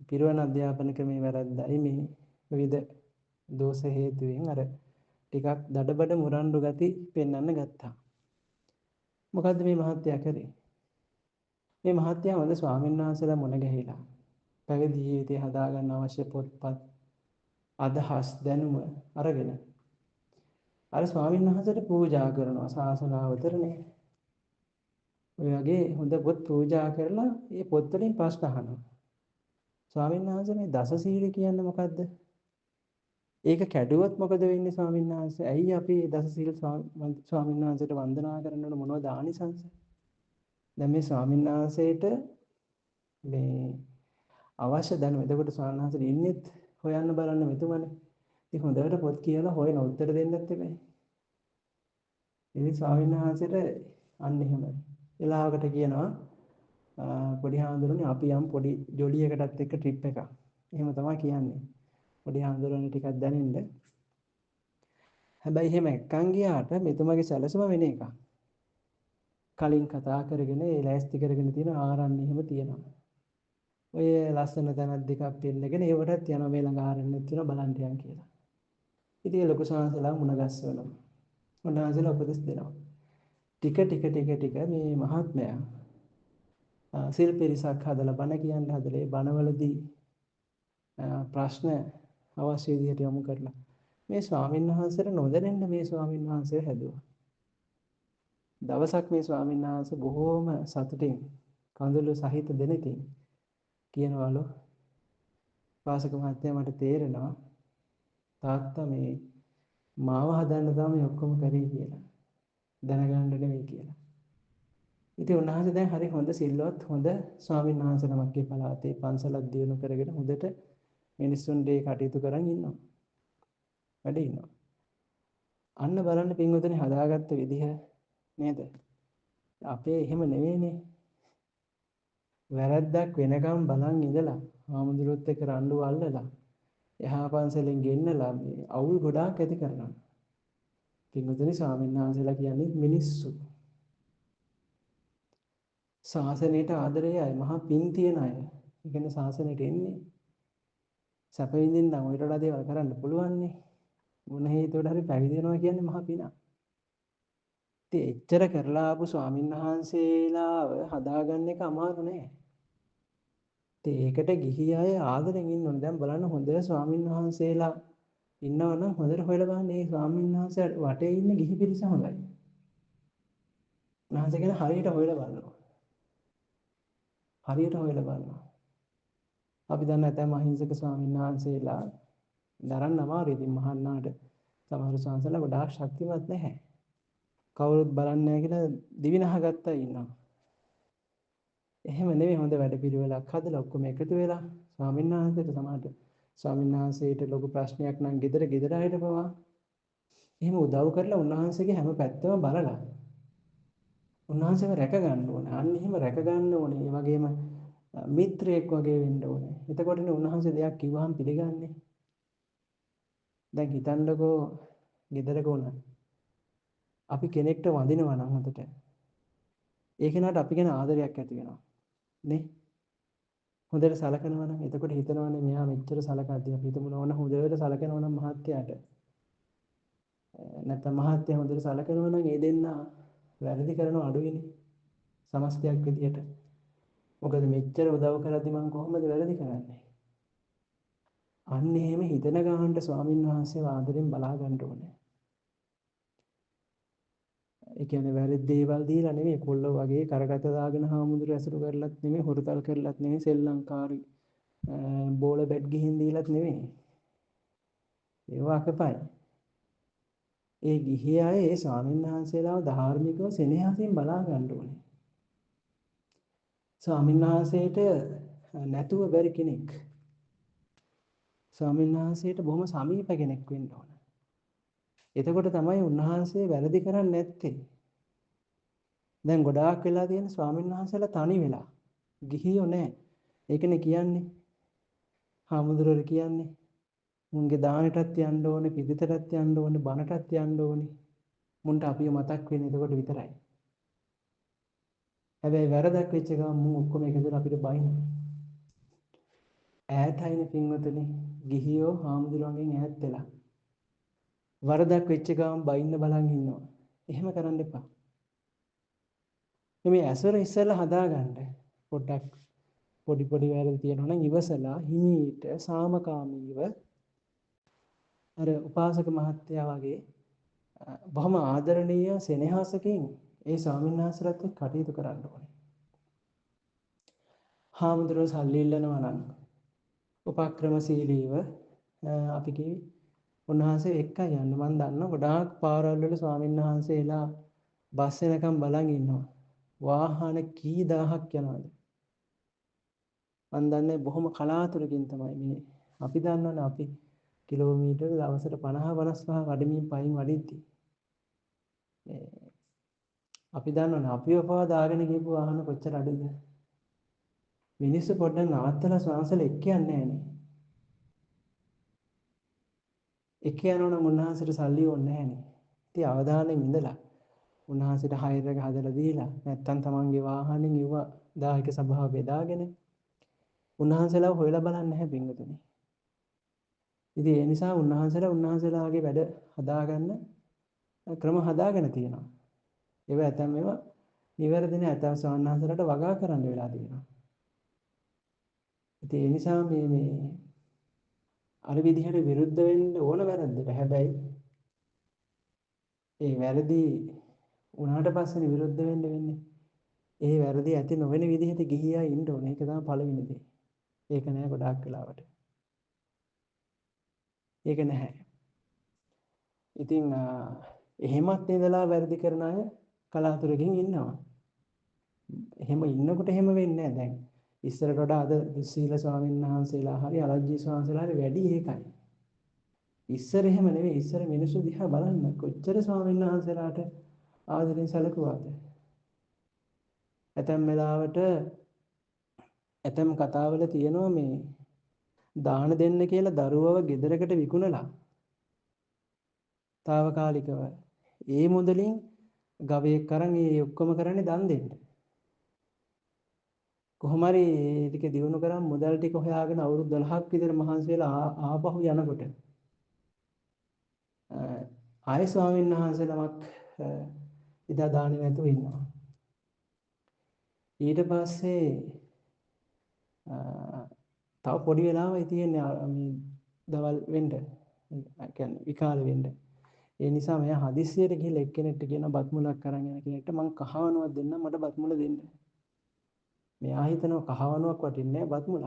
පිරිවෙන අධ්‍යාපන ක්‍රමේ වැරද්දයි මේ විවිධ දෝෂ හේතුවෙන් අර ටිකක් දඩබඩ මුරණ්ඩු ගති පෙන්වන්න ගත්තා. මොකද්ද මේ මහත්තයා කරේ? මේ මහත්තයා හොඳ ස්වාමීන් වහන්සේලා මුණ ගැහිලා පැවිදි ජීවිතය හදාගන්න අවශ්‍ය පොත්පත් අදහස් දැනුම අරගෙන අර ස්වාමීන් වහන්සේට පූජා කරනවා ශාසනාවතරනේ. ඔය වගේ හොඳ පොත් පූජා කරලා ඒ පොත් වලින් ප්‍රශ්න අහනවා. ස්වාමීන් වහන්සේ මේ දස සීල කියන්නේ මොකද්ද? ඒක කැඩුවොත් මොකද වෙන්නේ ස්වාමීන් වහන්සේ? ඇයි අපි දස සීල ස්වාමීන් වහන්සේට වන්දනා කරනකොට මොනවද ආනිසංස? දැන් මේ ස්වාමීන් වහන්සේට මේ අවශ්‍ය දැනුම. එතකොට ස්වාමීන් වහන්සේ ඉන්නෙත් හොයන්න බලන්න මෙතුමනේ. ඉතින් හොඳට පොත් කියලා හොයන උත්තර දෙන්නත් එපා. ඉතින් ස්වාමීන් වහන්සේට අන්න එහෙමයි. එලාවකට කියනවා පොඩි හාමුදුරනේ අපි යම් පොඩි ජොලියකටත් එක්ක ට්‍රිප් එකක්. එහෙම තමයි කියන්නේ. පොඩි හාමුදුරනේ ටිකක් දැනෙන්න. හැබැයි එහෙම එක්කන් ගියාට මෙතුමගේ සැලසුම වෙන එකක්. කලින් කතා කරගෙන ඒ ලෑස්ති කරගෙන තියෙන ආරණ්‍ය එහෙම තියෙනවා. ඔය ලස්සන තැනක් දෙකක් පෙන්නගෙන ඒවටත් යනවා මේ ළඟ ආරණ්‍යයක් තියෙනවා බලන්න යන්න කියලා. ඉතින් ලොකු සංසලා මුණ ගැස්සවනවා. උන්වහන්සේලා උපදෙස් දෙනවා. ටික මේ මහත්මයා සිල් පිරිසක් හදලා බණ කියන්න හදලා ඒ බණවලදී ප්‍රශ්න අවශ්‍ය විදිහට යොමු කරලා මේ ස්වාමීන් වහන්සේට නොදැනෙන්න මේ ස්වාමීන් වහන්සේ හැදුවා. දවසක් මේ ස්වාමීන් වහන්සේ බොහෝම සතුටින් කඳුළු සහිත දෙනකින් කියනවලු වාසක මහත්තයා මට තේරෙනවා තාත්තා මේ මාව හදන්න තමයි ඔක්කොම කරේ කියලා. දැනගන්න නෙවෙයි කියලා. ඉතින් උන්වහන්සේ දැන් හරි හොඳ සිල්වත් හොඳ ස්වාමීන් වහන්සේ නමක්ගේ පළාතේ පන්සලක් දියුණු කරගෙන හොඳට මිනිස්සුන්ට කටයුතු කරන් ඉන්නවා. වැඩ ඉන්නවා. අන්න බලන්න පින්වතුනි හදාගත්ත විදිහ නේද? අපේ එහෙම නෙවෙයිනේ. වැරද්දක් වෙනකම් බලන් ඉඳලා ආමුදුරුත් එක්ක රණ්ඩු අල්ලලා එහා පන්සලෙන් ගෙන්නලා මේ අවුල් ගොඩාක් ඇති කරනවා. පින්වතුනි ස්වාමීන් වහන්සේලා කියන්නේ මිනිස්සු. ශාසනයට ආදරේ අය මහා පින් තියන අය. ඒ කියන්නේ ශාසනයට එන්නේ සැප විඳින්න නම් ඔය වඩා දේවල් කරන්න පුළුවන් නේ. ගුණ හේතුවට හරි පැවිදි වෙනවා කියන්නේ මහා පිනක්. ඉතින් එච්චර කරලා ආපු ස්වාමීන් වහන්සේලාව හදාගන්න එක අමාරු නෑ. ඉතින් ඒකට ගිහි අය ආදරෙන් ඉන්න ඕනේ. දැන් බලන්න හොඳ ස්වාමීන් වහන්සේලා ඉන්නවනම් හොඳට හොයලා බලන්න මේ ස්වාමීන් වහන්සේ වටේ ඉන්න ගිහි පිරිස හොඳයි. උන්වහන්සේ ගැන හරියට හොයලා බලනවා. හරියට හොයලා බලනවා. අපි දන්න නැත්නම් අහිංසක ස්වාමීන් වහන්සේලා දරන්න අමාරුයි. ඉතින් මහානාට සමහර ස්වාමීන්වහන්සේලා ගොඩාක් ශක්තිමත් නැහැ. කවුරුත් බලන්නේ නැහැ කියලා දිවිනහගත්තා ඉන්නවා. එහෙම නෙවෙයි හොඳ වැඩපිළිවෙලක් හදලා ඔක්කොම එකතු වෙලා ස්වාමීන් වහන්සේට සමහරට ස්වාමීන් වහන්සේට ලොකු ප්‍රශ්නයක් නම් ගෙදර ආයෙත් පවා එහෙම උදව් කරලා උන්වහන්සේගේ හැම පැත්තම බලලා උන්වහන්සේව රැක ගන්න ඕනේ. අන්න එහෙම රැක ගන්න ඕනේ. ඒ වගේම මිත්‍රයෙක් වගේ වෙන්න ඕනේ. එතකොටනේ උන්වහන්සේ දෙයක් කිව්වහම පිළිගන්නේ. දැන් හිතන්නකෝ ගෙදරක උන අපි කෙනෙක්ට වඳිනවා නම් හොඳට ඒ කෙනාට අපි ගැන ආදරයක් ඇති වෙනවා නේ. හොඳට සලකනවා නම් එතකොට හිතනවානේ මෙයා මෙච්චර සලකද්දී අපි හිතමු නෝන හොඳට සලකනවා නම් මහත්යාට නැත්නම් මහත්යා හොඳට සලකනවා නම් ඒ දෙන්න වැරදි කරනව අඩුයිනේ සමස්තයක් විදියට. මොකද මෙච්චර උදව් කරද්දි මම කොහොමද වැරදි කරන්නේ? අන්න එහෙම හිතන ගානට ස්වාමින් වහන්සේව ආදරෙන් බලා ගන්න ඕනේ. ඒ කියන්නේ වැරදි දේවල් දීලා නෙමෙයි කොල්ලෝ වගේ කරගත දාගෙන හාමුදුරු ඇසුරු කරලත් නෙමෙයි හොරතල් කරලත් නෙමෙයි සෙල්ලංකාරී බෝල බැට් ගිහින් දීලත් නෙමෙයි. ඒවා අකපයි. ඒ ගිහි අය ඒ ස්වාමීන් වහන්සේලාව ධාර්මිකව සෙනෙහසින් බලා ගන්න ඕනේ. ස්වාමීන් වහන්සේට නැතුව බැරි කෙනෙක්. ස්වාමීන් වහන්සේට බොහොම සමීප කෙනෙක් වෙන්න ඕන. එතකොට තමයි උන්වහන්සේ වැරදි කරන්නේ නැත්තේ. දැන් ගොඩාක් වෙලා තියෙන ස්වාමීන් වහන්සේලා තනි වෙලා. ගිහියෝ නැහැ. ඒකනේ කියන්නේ. හාමුදුරුවෝ කියන්නේ මුන්ගේ දානෙටත් යන්න ඕනේ, පිළිතටත් යන්න ඕනේ, බණටත් යන්න ඕනේ. මුන්ට අපිව මතක් වෙන්නේ එතකොට විතරයි. හැබැයි වැරදක් වෙච්ච ගමන් මුන් ඔක්කොම එකතුලා අපිට බයිනවා. ඈතයිනේ පින්වතුනි, ගිහියෝ හාමුදුරුවන්ගෙන් ඈත් වෙලා. වරදක් වෙච්ච ගමන් බයින්න බලන් ඉන්නවා. එහෙම කරන්න එපා. මේ ඇසුර ඉස්සෙල්ලා හදාගන්න. පොඩ්ඩක් පොඩි වැරදි තියෙනවා නම් ඉවසලා හිමීට සාමකාමීව අර උපාසක මහත්තයා වගේ බොහොම ආදරණීය සෙනෙහසකින් ඒ ස්වාමීන් වහන්සේලාත් එක්ක කටයුතු කරන්න ඕනේ. හාමුදුරුවෝ සල්ලි ඉල්ලනවා නම් උපක්‍රමශීලීව අපි කිවි උන්වහන්සේ එක්ක යන්න. මම දන්නවා ගොඩාක් පාරවල් වල ස්වාමීන් වහන්සේලා බස් එනකම් බලන් ඉන්නවා. වාහන කී දහහක් යනවාද? මම දන්නේ බොහොම කලාතුරකින් තමයි මේ අපි දන්නවනේ අපි කිලෝමීටර් දවසට 50 55 වඩමින් පයින් වඩිද්දී අපි දන්නවනේ අපිව පවා දාගෙන ගිහපු වාහන කොච්චර අඩුද මිනිස්සු පොඩ්ඩක් නවත්තලා ශ්වාසල එක්ක යන්නේ නැහනේ එක්ක යනවනම් උන්වහන්සේට සල්ලි ඕනේ නැහනේ ඉතින් අවදානෙන් ඉඳලා උන්වහන්සේට හයර් එක හදලා දීලා නැත්තම් තමන්ගේ වාහනේ ඉව දායක සභාව බෙදාගෙන උන්වහන්සේලාව හොයලා බලන්නේ නැහැ පින්වතුනි. ඉතින් ඒ නිසා උන්වහන්සේලාගේ වැඩ හදාගන්න ක්‍රම හදාගෙන තියෙනවා. ඒව ඇතැම් ඒවා නිවැරදි නෑ. ඇතැම් ස්වාමීන් වගා කරන්න වෙලා තියෙනවා. ඉතින් ඒ නිසා මේ අර විදිහට විරුද්ධ වෙන්න ඕන වැරද්දට. හැබැයි ඒ වැරදි උනාට පස්සේ විරුද්ධ වෙන්න වෙන්නේ. ඒ වැරදි ඇති නොවන විදිහට ගිහියා ඉන්න ඕනේ. ඒක තමයි පළවෙනි දේ. ඒක නෑ ගොඩාක් වෙලාවට. ඒක නැහැ. ඉතින් එහෙමත් ඉඳලා වැරදි කරන අය කලාතුරකින් ඉන්නවා. එහෙම ඉන්නකොට එහෙම වෙන්නේ නැහැ දැන්. ඉස්සරට වඩා අද සීල ස්වාමීන් වහන්සේලා හරි අලජ්ජී ස්වාමීන් වහන්සේලා හරි වැඩි ඒකයි. ඉස්සර එහෙම නෙවෙයි. ඉස්සර මිනිස්සු දිහා බලන්න කොච්චර ස්වාමීන් වහන්සේලාට ආදරෙන් සැලකුවාද. ඇතැම් වෙලාවට ඇතැම් කතාවල තියෙනවා මේ දාන දෙන්න කියලා දරුවව ගෙදරකට විකුණලා తాවකාලිකව ඒ මුදලින් ගවයෙක් අරන් ඒ ඔක්කොම කරන්නේ දන් දෙන්න. කොහොම හරි ටික දිනු කරන් මුදල් ටික හොයාගෙන අවුරුදු 12ක් විතර මහන්සි වෙලා ආපහු යනකොට ආයෙ ස්වාමීන් වහන්සේ නමක් ඉදා දාන්නේ නැතුව ඉන්නවා. ඊට පස්සේ තව පොඩි වෙලාවයි තියෙන්නේ මේ දවල් වෙන්න. ඒ කියන්නේ විකාල වෙන්න. ඒ නිසා මම හදිස්සියට ගිහලා එක්කෙනෙක්ට කියන බත් මුලක් අරන් යන කෙනෙක්ට මං කහවණුවක් දෙන්නම් මට බත් මුල දෙන්න. මෙයා හිතනවා කහවණුවක් වටින්නේ නැහැ බත් මුලක්.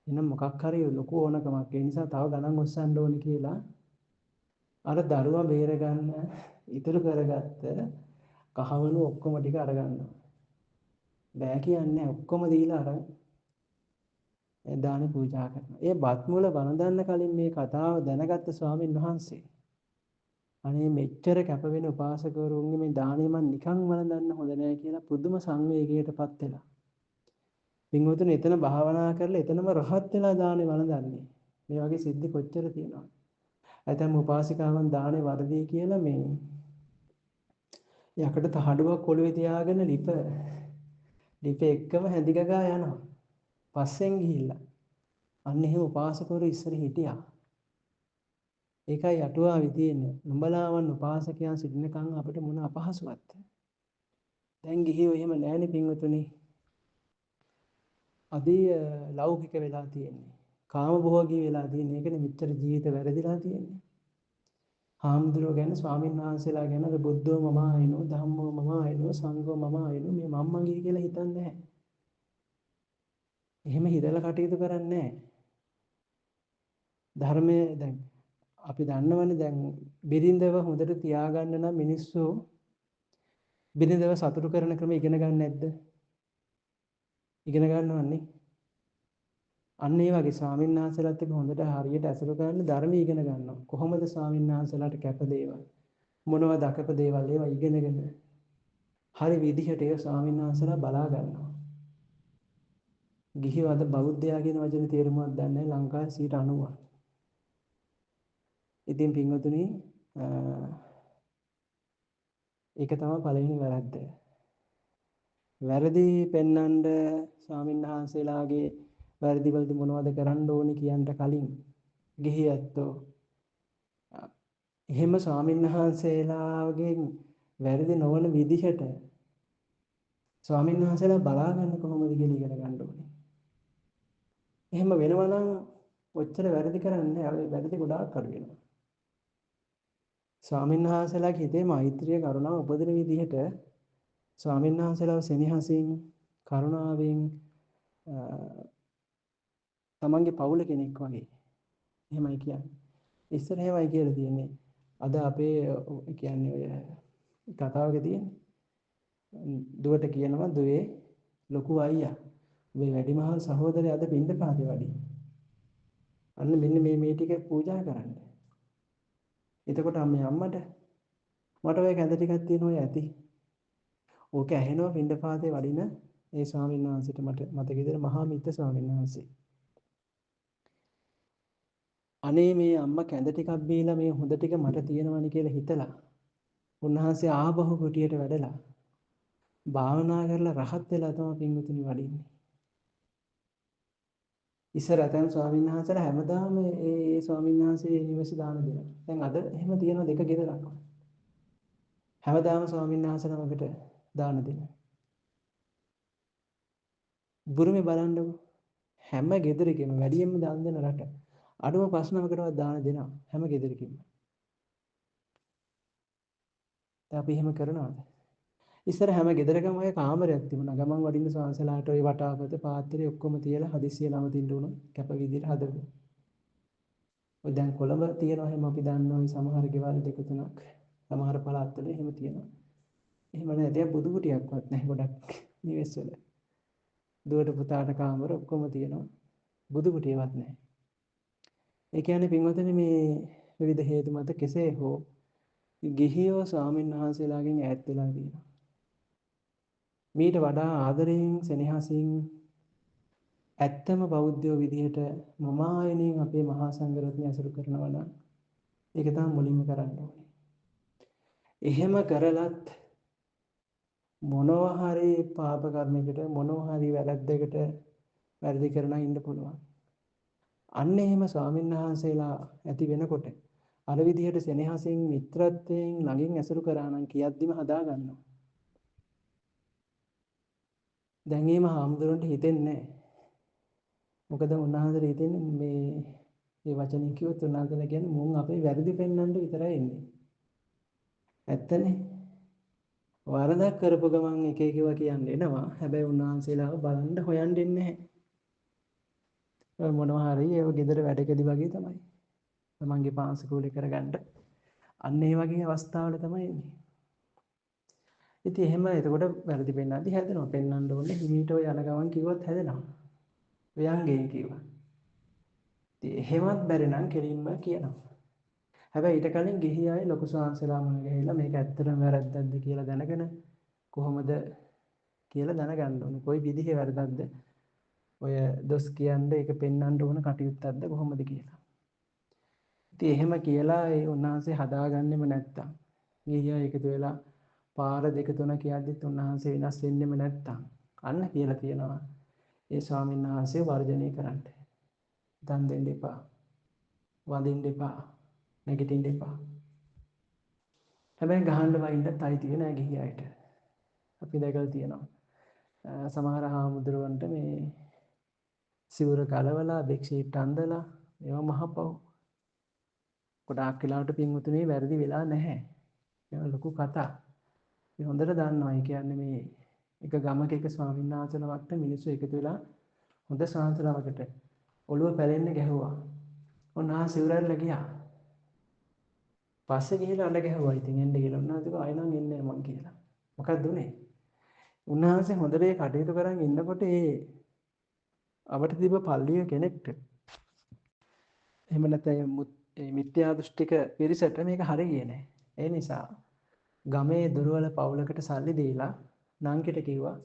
එහෙනම් මොකක් හරි ලොකු ඕනකමක් ඒ නිසා තව ගණන් ඔස්සන්න ඕනේ කියලා අර දරුවා බේර ගන්න ඉතුරු කරගත්ත කහවණු ඔක්කොම ටික අරගන්නවා. බෑ කියන්නේ ඔක්කොම දීලා අර දානි පූජා කරනවා. ඒ බත් මුල වළඳන්න කලින් මේ කතාව දැනගත්ත ස්වාමීන් වහන්සේ අනේ මෙච්චර කැප වෙන උපාසකවරුන්ගේ මේ දාණය මන් නිකන් වළඳන්න හොඳ නෑ කියලා පුදුම සංවේගයකටපත් වෙලා. පින්වතුනි එතන භාවනා කරලා එතනම රහත් වෙලා දාණය වළඳන්නේ. මේ වගේ සිද්ධි කොච්චර තියෙනවද? ඇතැම් උපාසිකාවන් දාණය වර්ධී කියලා මේ යකඩ තහඩුවක් ඔළුවේ තියාගෙන ලිප එක්කම හැදිගගා යනවා. පස්සෙන් ගිහිල්ලා. අන්න එහෙම උපාසකවරු ඉස්සර හිටියා. ඒකයි අටුවාවේ තියෙන්නේ. නුඹලාවන් උපාසකයන් සිටිනකන් අපිට මොන අපහසුවක්ද? දැන් ගිහියෝ එහෙම නැහැනේ පින්වතුනි. අදී ලෞකික වෙලා තියෙන්නේ. කාම භෝගී වෙලා තියෙන්නේ. ඒකනේ මෙච්චර ජීවිත වැරදිලා තියෙන්නේ. හාමුදුරුවෝ ගැන ස්වාමීන් වහන්සේලා ගැන බුද්ධෝ මම ආයනෝ ධම්මෝ මම ආයනෝ සංඝෝ මම ආයනෝ මේ මම්මගේ කියලා හිතන්නේ නැහැ. එහෙම හිතලා කටයුතු කරන්නේ නැහැ. ධර්මයේ දැන් අපි දන්නවනේ දැන් බිරිඳව හොඳට තියාගන්න නම් මිනිස්සු බිරිඳව සතුටු කරන ක්‍රම ඉගෙන ගන්න නැද්ද? ඉගෙන ගන්නවන්නේ. අන්න ඒ වගේ ස්වාමීන් වහන්සේලාත් එක්ක හොඳට හරියට ඇසුරු කරන්න ධර්මය ඉගෙන ගන්නවා. කොහොමද ස්වාමීන් වහන්සේලාට කැප දේවල් මොනවද අකප දේවල් ඒවා ඉගෙනගෙන හරි විදිහට ඒ ස්වාමීන් වහන්සේලා බලා ගන්නවා. ගිහිවද බෞද්ධයා කියන වචනේ තේරුමක් දන්නේ නැහැ ලංකාවේ 90%. ඉතින් පින්වතුනි ඒක තමයි පළවෙනි වැරද්ද. වැරදි පෙන්වන්න ස්වාමීන් වහන්සේලාගේ වැරදි වලට මොනවද කරන්න ඕනේ කියන්න කලින් ගිහි ඇත්තෝ එහෙම ස්වාමීන් වහන්සේලාගෙන් වැරදි නොවන විදිහට ස්වාමීන් වහන්සේලා බලාගන්න කොහොමද කියලා ඉගෙන ගන්න ඕනේ. එහෙම වෙනවා නම් ඔච්චර වැරදි කරන්නේ නැහැ. වැරදි ගොඩාක් අඩු වෙනවා. ස්වාමීන් වහන්සේලාගේ හිතේ මෛත්‍රිය කරුණාව උපදින විදිහට ස්වාමීන් වහන්සේලාව සෙනෙහසින් කරුණාවෙන් තමන්ගේ පවුල කෙනෙක් වගේ එහෙමයි කියන්නේ. ඉස්සර එහෙමයි කියලා තියෙන්නේ. අද අපේ කියන්නේ ඔය කතාවක තියෙන්නේ. දුවට කියනවා දුවේ ලොකු අයියා මේ වැඩිමහල් සහෝදරය අද පින්දපාතේ වඩි. අන්න මෙන්න මේ ටික පූජා කරන්න. එතකොට අම්මේ අම්මට මට ඔය කැඳ ටිකක් තියෙනවා ඇති. ඕක ඇහෙනවා පින්දපාතේ වඩින ඒ ස්වාමීන් වහන්සේට මට මතක විදිහට මහා මිත්‍ර ස්වාමීන් වහන්සේ. අනේ මේ අම්මා කැඳ ටිකක් බීලා මේ හොඳ ටික මට තියෙනවනේ කියලා හිතලා උන්වහන්සේ ආපහු කුටියට වැඩලා භාවනා කරලා රහත් වෙලා තමයි පින්වතුනි වඩින්නේ. ඉස්සර ඇතැම් ස්වාමීන් වහන්සේලා හැමදාම ඒ ස්වාමීන් වහන්සේ නිවස දාන දෙනවා. දැන් අද එහෙම තියෙන දෙක ගෙදරක්. හැමදාම ස්වාමීන් වහන්සේලාමකට දාන දෙනවා. බුරුමේ බලන්නකො හැම ගෙදරකම වැඩියෙන්ම දාන දෙන රට. අඩුම ප්‍රශ්නමකටවත් දාන දෙනවා හැම ගෙදරකම. දැන් අපි එහෙම කරනවද? ඉස්සර හැම ගෙදරකම ඔය කාමරයක් තිබුණා. ගමන් වඩින්න ස්වාමීන්සලාට ওই වටාපත පාත්‍රය ඔක්කොම තියලා හදිස්සිය නවතින්න උන කැප විදිහට හදපු. ඔය දැන් කොළඹ තියෙනවා එහෙම අපි දන්නවා සමහර ගෙවල් දෙක තුනක්. සමහර පළාත්වල එහෙම තියෙනවා. එහෙම නැත්නම් බුදු කුටියක්වත් නැහැ ගොඩක් නිවෙස් වල. දුවට පුතාට කාමර ඔක්කොම තියෙනවා. බුදු කුටියවත් නැහැ. ඒ කියන්නේ පින්වතුනි මේ විවිධ හේතු මත කෙසේ හෝ ගිහියෝ ස්වාමීන් වහන්සේලාගෙන් ඈත් වෙලා තියෙනවා. මීට වඩා ආදරයෙන් සෙනෙහසින් ඇත්තම බෞද්ධයෝ විදිහට මම ආයනින් අපේ මහා සංඝරත්නය අසුරු කරනවා නම් ඒක තමයි මුලින්ම කරන්න ඕනේ. එහෙම කරලත් මොනවා හරි පාප කර්මයකට මොනවා හරි වැරද්දකට වැරදි කරලා ඉන්න පුළුවන්. අන්න එහෙම ස්වාමීන් වහන්සේලා ඇති වෙනකොට අර විදිහට සෙනෙහසින් මිත්‍රත්වයෙන් ළඟින් ඇසුරු කරා නම් කියද්දිම හදා ගන්නවා. දැන් එහෙම හාමුදුරන්ට හිතෙන්නේ නැහැ. මොකද උන්වහන්සේට හිතෙන්නේ මේ වචනින් කිව්වොත් උන්වහන්සේලා කියන්නේ මුන් අපේ වැරදි පෙන්වන්න විතරයි එන්නේ. ඇත්තනේ. වරදක් කරපු ගමන් එක එකව කියන්නේ එනවා. හැබැයි උන්වහන්සේලාව බලන්න හොයන්න දෙන්නේ නැහැ. ඔය මොනවා හරි ඒව ගෙදර වැඩකදී වගේ තමයි. තමන්ගේ පාංශකූලේ කරගන්න. අන්න ඒ වගේ අවස්ථාවල තමයි එන්නේ. ඉතින් එහෙම එතකොට වැරදි පෙන්වද්දි හැදෙනවා. පෙන්වන්න ඕනේ හිමීට ඔය යන ගමන් කිව්වොත් හැදෙනවා. ව්‍යංගයෙන් කිව්වා. ඉතින් එහෙමත් බැරි නම් කෙලින්ම කියනවා. හැබැයි ඊට කලින් ගිහි අය ලොකු ශාන්සලා මුණ ගැහිලා මේක ඇත්තටම වැරද්දක්ද කියලා දැනගෙන කොහොමද කියලා දැනගන්න ඕනේ. කොයි විදිහේ වැරද්දක්ද? ඔය දොස් කියන්නේ ඒක පෙන්වන්න ඕන කටයුත්තක්ද කොහොමද කියලා. ඉතින් එහෙම කියලා ඒ උන්වහන්සේ හදාගන්නෙම නැත්තම් ගිහි අය එකතු වෙලා පාර දෙක තුන කියද්දිත් උන්වහන්සේ වෙනස් වෙන්නෙම නැත්තම් අන්න කියලා කියනවා. ඒ ස්වාමීන් වහන්සේ වර්ජනය කරන්න. දන් දෙන්න එපා. වඳින්න එපා. නැගිටින්න එපා. හැබැයි ගහන්න වයින්නත් අයිතිය නෑ ගිහි අයට. අපි දැකලා තියෙනවා. සමහර හාමුදුරුවන්ට මේ සිවුර කලවලා බෙක්ෂීට් අන්දලා ඒවා මහපව්. ගොඩාක් වෙලාවට පින්වතුනි වැරදි වෙලා නැහැ. ඒක ලොකු කතා. මේ හොඳට දන්නවා. ඒ කියන්නේ මේ එක ගමක එක ස්වාමීන් වහන්සේලාට මිනිස්සු එකතු වෙලා හොඳ ශාන්සලාවකට ඔළුව පැලෙන්න ගැහුවා. උන්වහන්සේ සිවුරල්ලා ගියා. පස්සේ ගිහිල්ලා අඬ ගැහුවා. ඉතින් එන්න කියලා උන්වහන්සේ ආයෙ නම් එන්නේ නැහැ මං කියලා. මොකක්ද උනේ? උන්වහන්සේ හොඳට ඒ කටයුතු කරන් ඉන්නකොට ඒ අපට තිබ්බ පල්ලිය කෙනෙක්ට එහෙම නැත්නම් මේ මිත්‍යා දෘෂ්ටික පිරිසට මේක හරියන්නේ නැහැ. ඒ නිසා ගමේ දුර්වල පවුලකට සල්ලි දීලා නංගිට කිව්වා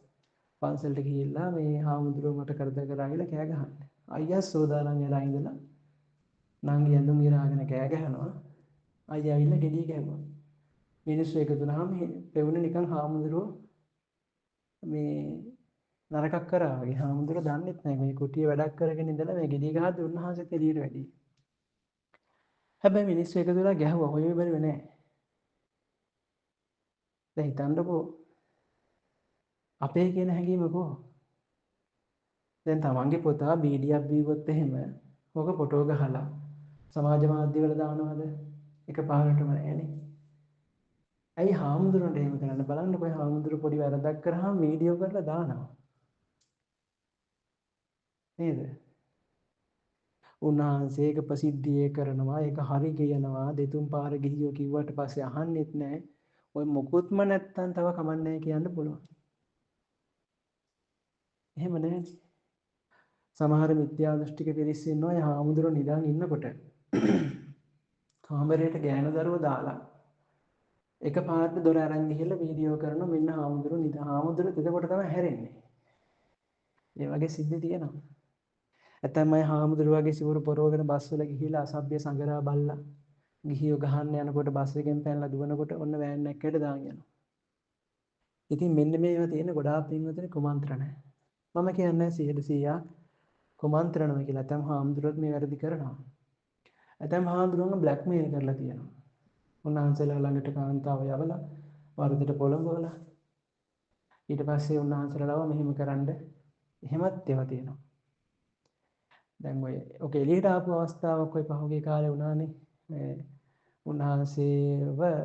පන්සලට ගිහිල්ලා මේ හාමුදුරුවෝ මට කරදර කරා කියලා කෑ ගහන්න. අයියා සෝදානම් වෙලා ඉඳලා නංගි ඇඳුම් ගිරාගෙන කෑ ගහනවා. අයියා ඇවිල්ලා ගෙඩිය ගැහුවා. මිනිස්සු එකතු වුණාම පෙවුනේ නිකන් හාමුදුරුවෝ මේ නරකක් කරා වගේ. හාමුදුරුවෝ දන්නෙත් නැහැ මේ කුටිය වැඩක් කරගෙන ඉඳලා මේ ගෙඩිය ගහද්දි උන්වහන්සේත් එළියට වැඩි. හැබැයි මිනිස්සු එකතු වෙලා ගැහුවා. හොයවෙ බැලුවේ නැහැ. දැන් හිතන්නකෝ අපේ කියන හැඟීමකෝ දැන් තමන්ගේ පුතා බීඩියක් බීවොත් එහෙම ඕක ෆොටෝ ගහලා සමාජ මාධ්‍ය වල දානවද? එකපාරටම නෑනේ. ඇයි හාමුදුරන්ට එහෙම කරන්න බලන්නකෝ. හාමුදුරු පොඩි වැරද්දක් කරාම වීඩියෝ කරලා දානවා. නේද? උන්වහන්සේ ඒක ප්‍රසිද්ධියේ කරනවා. ඒක හරි කියනවා. දෙතුන් පාර ගිහියෝ කිව්වට පස්සේ අහන්නෙත් නෑ. ඔය මොකුත්ම නැත්තම් තව කමන්නේ කියන්න පුළුවන්. එහෙම නැහැ. සමහර මිත්‍යා දෘෂ්ටික පිරිස් ඉන්නවා ඒ හාමුදුරුවෝ නිදාගෙන ඉන්නකොට කාමරයට ගෑනු දරුවෝ දාලා එකපාරට දොර අරන් ගිහිල්ලා වීඩියෝ කරනවා මෙන්න හාමුදුරුවෝ හාමුදුරුවෝ එතකොට තමයි හැරෙන්නේ. ඒ වගේ සිද්ධි තියෙනවා. ඇතැම් අය හාමුදුරුවෝගේ සිවුරු පොරවගෙන බස් වල ගිහිල්ලා අසභ්‍ය සංගරා බල්ලා ගිහියෝ ගහන්න යනකොට බස් එකෙන් පැනලා දුවනකොට ඔන්න වෑන් එකකට දාන් යනවා. ඉතින් මෙන්න මේවා තියෙන ගොඩාක් පින්වතුනි කුමන්ත්‍රණ. මම කියන්නේ 100% කුමන්ත්‍රණම කියලා. ඇතැම් හාමුදුරුවෝත් මේ වැරදි කරනවා. ඇතැම් හාමුදුරුවෝ බ්ලැක්මේල් කරලා තියෙනවා. උන්වහන්සේලා ළඟට කාන්තාව යවලා වරදට පොළඹවලා ඊට පස්සේ උන්වහන්සේලාව මෙහෙම කරන්න එහෙමත් ඒවා තියෙනවා. දැන් ඔය එළියට ආපු අවස්ථාවක් ඔය පහුගිය කාලේ වුණානේ. උන්වහන්සේව මේ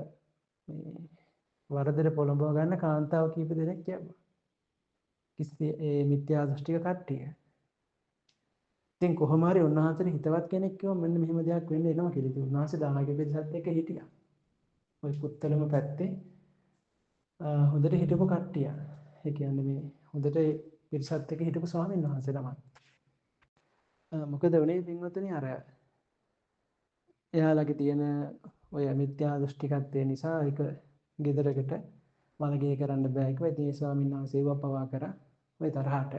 වරදට පොළඹව ගන්න කාන්තාව කීප දෙනෙක් යවුවා. ඒ මිත්‍යා දෘෂ්ටික කට්ටිය. ඉතින් කොහොම හරි උන්වහන්සේට හිතවත් කෙනෙක් කිව්වා මෙන්න මෙහෙම දෙයක් වෙන්න එනවා කියලා. ඉතින් උන්වහන්සේ දායක පිරිසත් එක්ක හිටියා. ওই පුත්තලම පැත්තේ හොඳට හිටපු කට්ටිය. ඒ කියන්නේ මේ හොඳට පිරිසත් එක්ක හිටපු ස්වාමීන් වහන්සේ තමයි. මොකද උනේ පින්වතුනි අර එයාලගේ තියෙන ඔය මිත්‍යා දෘෂ්ටිකත්වය නිසා ඒක ගෙදරකට වලගේ කරන්න බෑ කිව්වා. ඉතින් ඒ ස්වාමීන් වහන්සේව පවා කරා ඔය තරහට.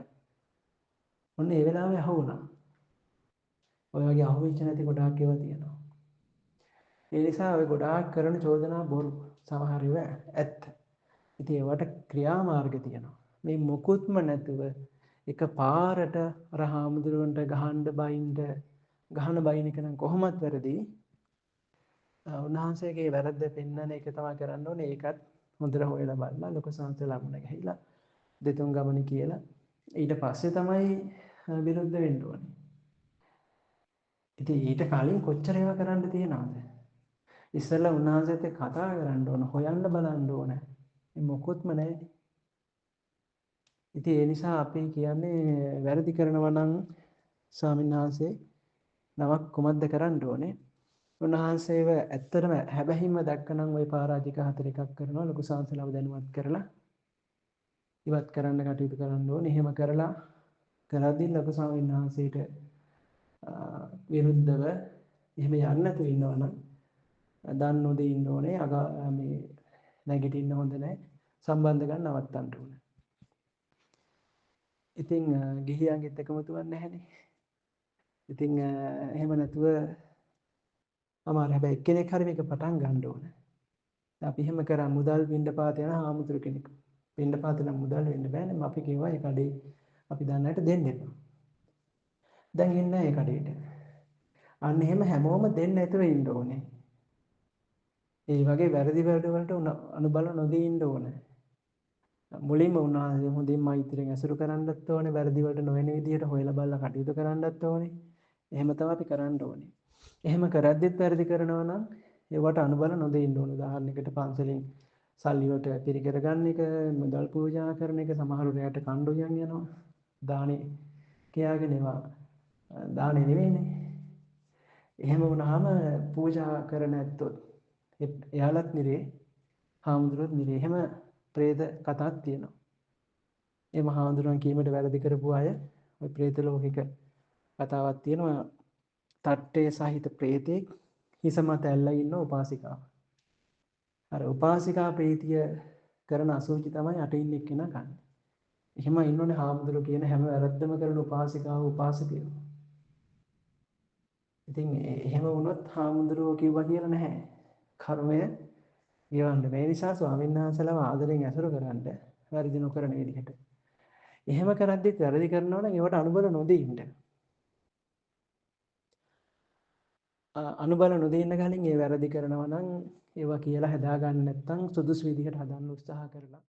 ඔන්න ඒ වෙලාවේ අහුණා. ඔය වගේ අහුවෙච්ච නැති ගොඩාක් ඒවා තියෙනවා. ඒ නිසා ඔය ගොඩාක් කරන චෝදනා බොරු සමහර ඒවා ඇත්ත. ඉතින් ඒවට ක්‍රියාමාර්ග තියෙනවා. මේ මොකුත්ම නැතුව එක පාරට අර හාමුදුරුවන්ට ගහන බයින් එක නම් කොහොමත් වැරදි. උන්වහන්සේගේ වැරද්ද පෙන්වන එක තමයි කරන්න ඕනේ. ඒකත් හොඳට හොයලා බලලා ලොකු සංසල මුණ ගැහිලා දෙතුන් ගමන කියලා ඊට පස්සේ තමයි විරුද්ධ වෙන්න ඕනේ. ඉතින් ඊට කලින් කොච්චර ඒවා කරන්න තියෙනවද? ඉස්සෙල්ලා උන්වහන්සේත් එක්ක කතා කරන්න ඕන, හොයන්න බලන්න ඕන. මේ මොකොත්ම නැහැ. ඉතින් ඒ නිසා අපි කියන්නේ වැරදි කරනවා නම් ස්වාමීන් වහන්සේ නමක් කොහොමද කරන්න ඕනේ? උන්වහන්සේව ඇත්තටම හැබැහිම දැක්කනම් ওই පරාජික 4 එකක් කරනවා ලොකු සංසලව දැනුවත් කරලා ඉවත් කරන්න කටයුතු කරන්න ඕනේ. එහෙම කරලා කරද්දී ලොකු ස්වාමීන් වහන්සේට විරුද්ධව එහෙම යන්න නැතුව ඉන්නවනම් දන් නොදී ඉන්න ඕනේ. මේ නැගිටින්න හොඳ නැහැ. සම්බන්ධ ගන්න නවත්තන්න ඕනේ. ඉතින් ගිහියන්ගෙත් එකමුතුවක් නැහැනේ. ඉතින් එහෙම නැතුව අමාරු. හැබැයි එක්කෙනෙක් හරි මේක පටන් ගන්න ඕනේ. අපි එහෙම කරා මුදල් පින්ඩපාත යන හාමුදුරු කෙනෙක්. පින්ඩපාත නම් මුදල් වෙන්න බෑනේ. අපි කිව්වා ඒ කඩේ අපි දන්නයට දෙන්න එපා. දැන් ඉන්නේ ඒ කඩේට. අන්න එහෙම හැමෝම දෙන්න නැතුව ඉන්න ඕනේ. ඒ වගේ වැරදි වලට අනුබල නොදී ඉන්න ඕනේ. මුලින්ම උන්වහන්සේ හොඳින් මෛත්‍රියෙන් ඇසුරු කරන්නත් ඕනේ. වැරදි වලට නොවන විදිහට හොයලා බලලා කටයුතු කරන්නත් ඕනේ. එහෙම තමයි අපි කරන්න ඕනේ. එහෙම කරද්දිත් වැරදි කරනවා නම් ඒවට අනුබල නොදී ඉන්න ඕනේ. උදාහරණයකට පන්සලෙන් සල්ලි වලට පිරිකර ගන්න එක, මුදල් පූජා කරන එක, සමහර රැයට කණ්ඩෝයන් යනවා. දානේ කියාගෙන ඒවා දානේ නෙවෙයිනේ. එහෙම වුණාම පූජා කරන ඇත්තොත් එයාලත් නිරේ, හාමුදුරුවොත් නිරේ. එහෙම ප්‍රේත කතාවක් තියෙනවා. ඒ මහාඳුරන් කීමට වැරදි කරපු අය ওই ප්‍රේත ලෝකික කතාවක් තියෙනවා. තට්ටේ සහිත ප්‍රේතෙක් හිස මත ඇල්ලා ඉන්න උපාසිකාව. අර උපාසිකා ප්‍රීතිය කරන අසුචි තමයි අටින් එක්කෙනා කන්නේ. එහෙම ඉන්නෝනේ හාමුදුරු කියන හැම වැරද්දම කරන උපාසිකාව උපාසකයෝ. ඉතින් එහෙම වුණොත් හාමුදුරුවෝ කිව්වා කියලා නැහැ. කර්මය ගෙවන්න. මේ නිසා ස්වාමීන් වහන්සේලාව ආදරෙන් ඇසුරු කරන්න වැරදි නොකරන විදිහට. එහෙම කරද්දිත් වැරදි කරනවා නම් ඒවට අනුබල නොදී ඉන්න. අනුබල නොදී ඉන්න කලින් ඒ වැරදි කරනවා නම් ඒවා කියලා හදා ගන්න නැත්නම් සුදුසු විදිහට හදන්න උත්සාහ කරලා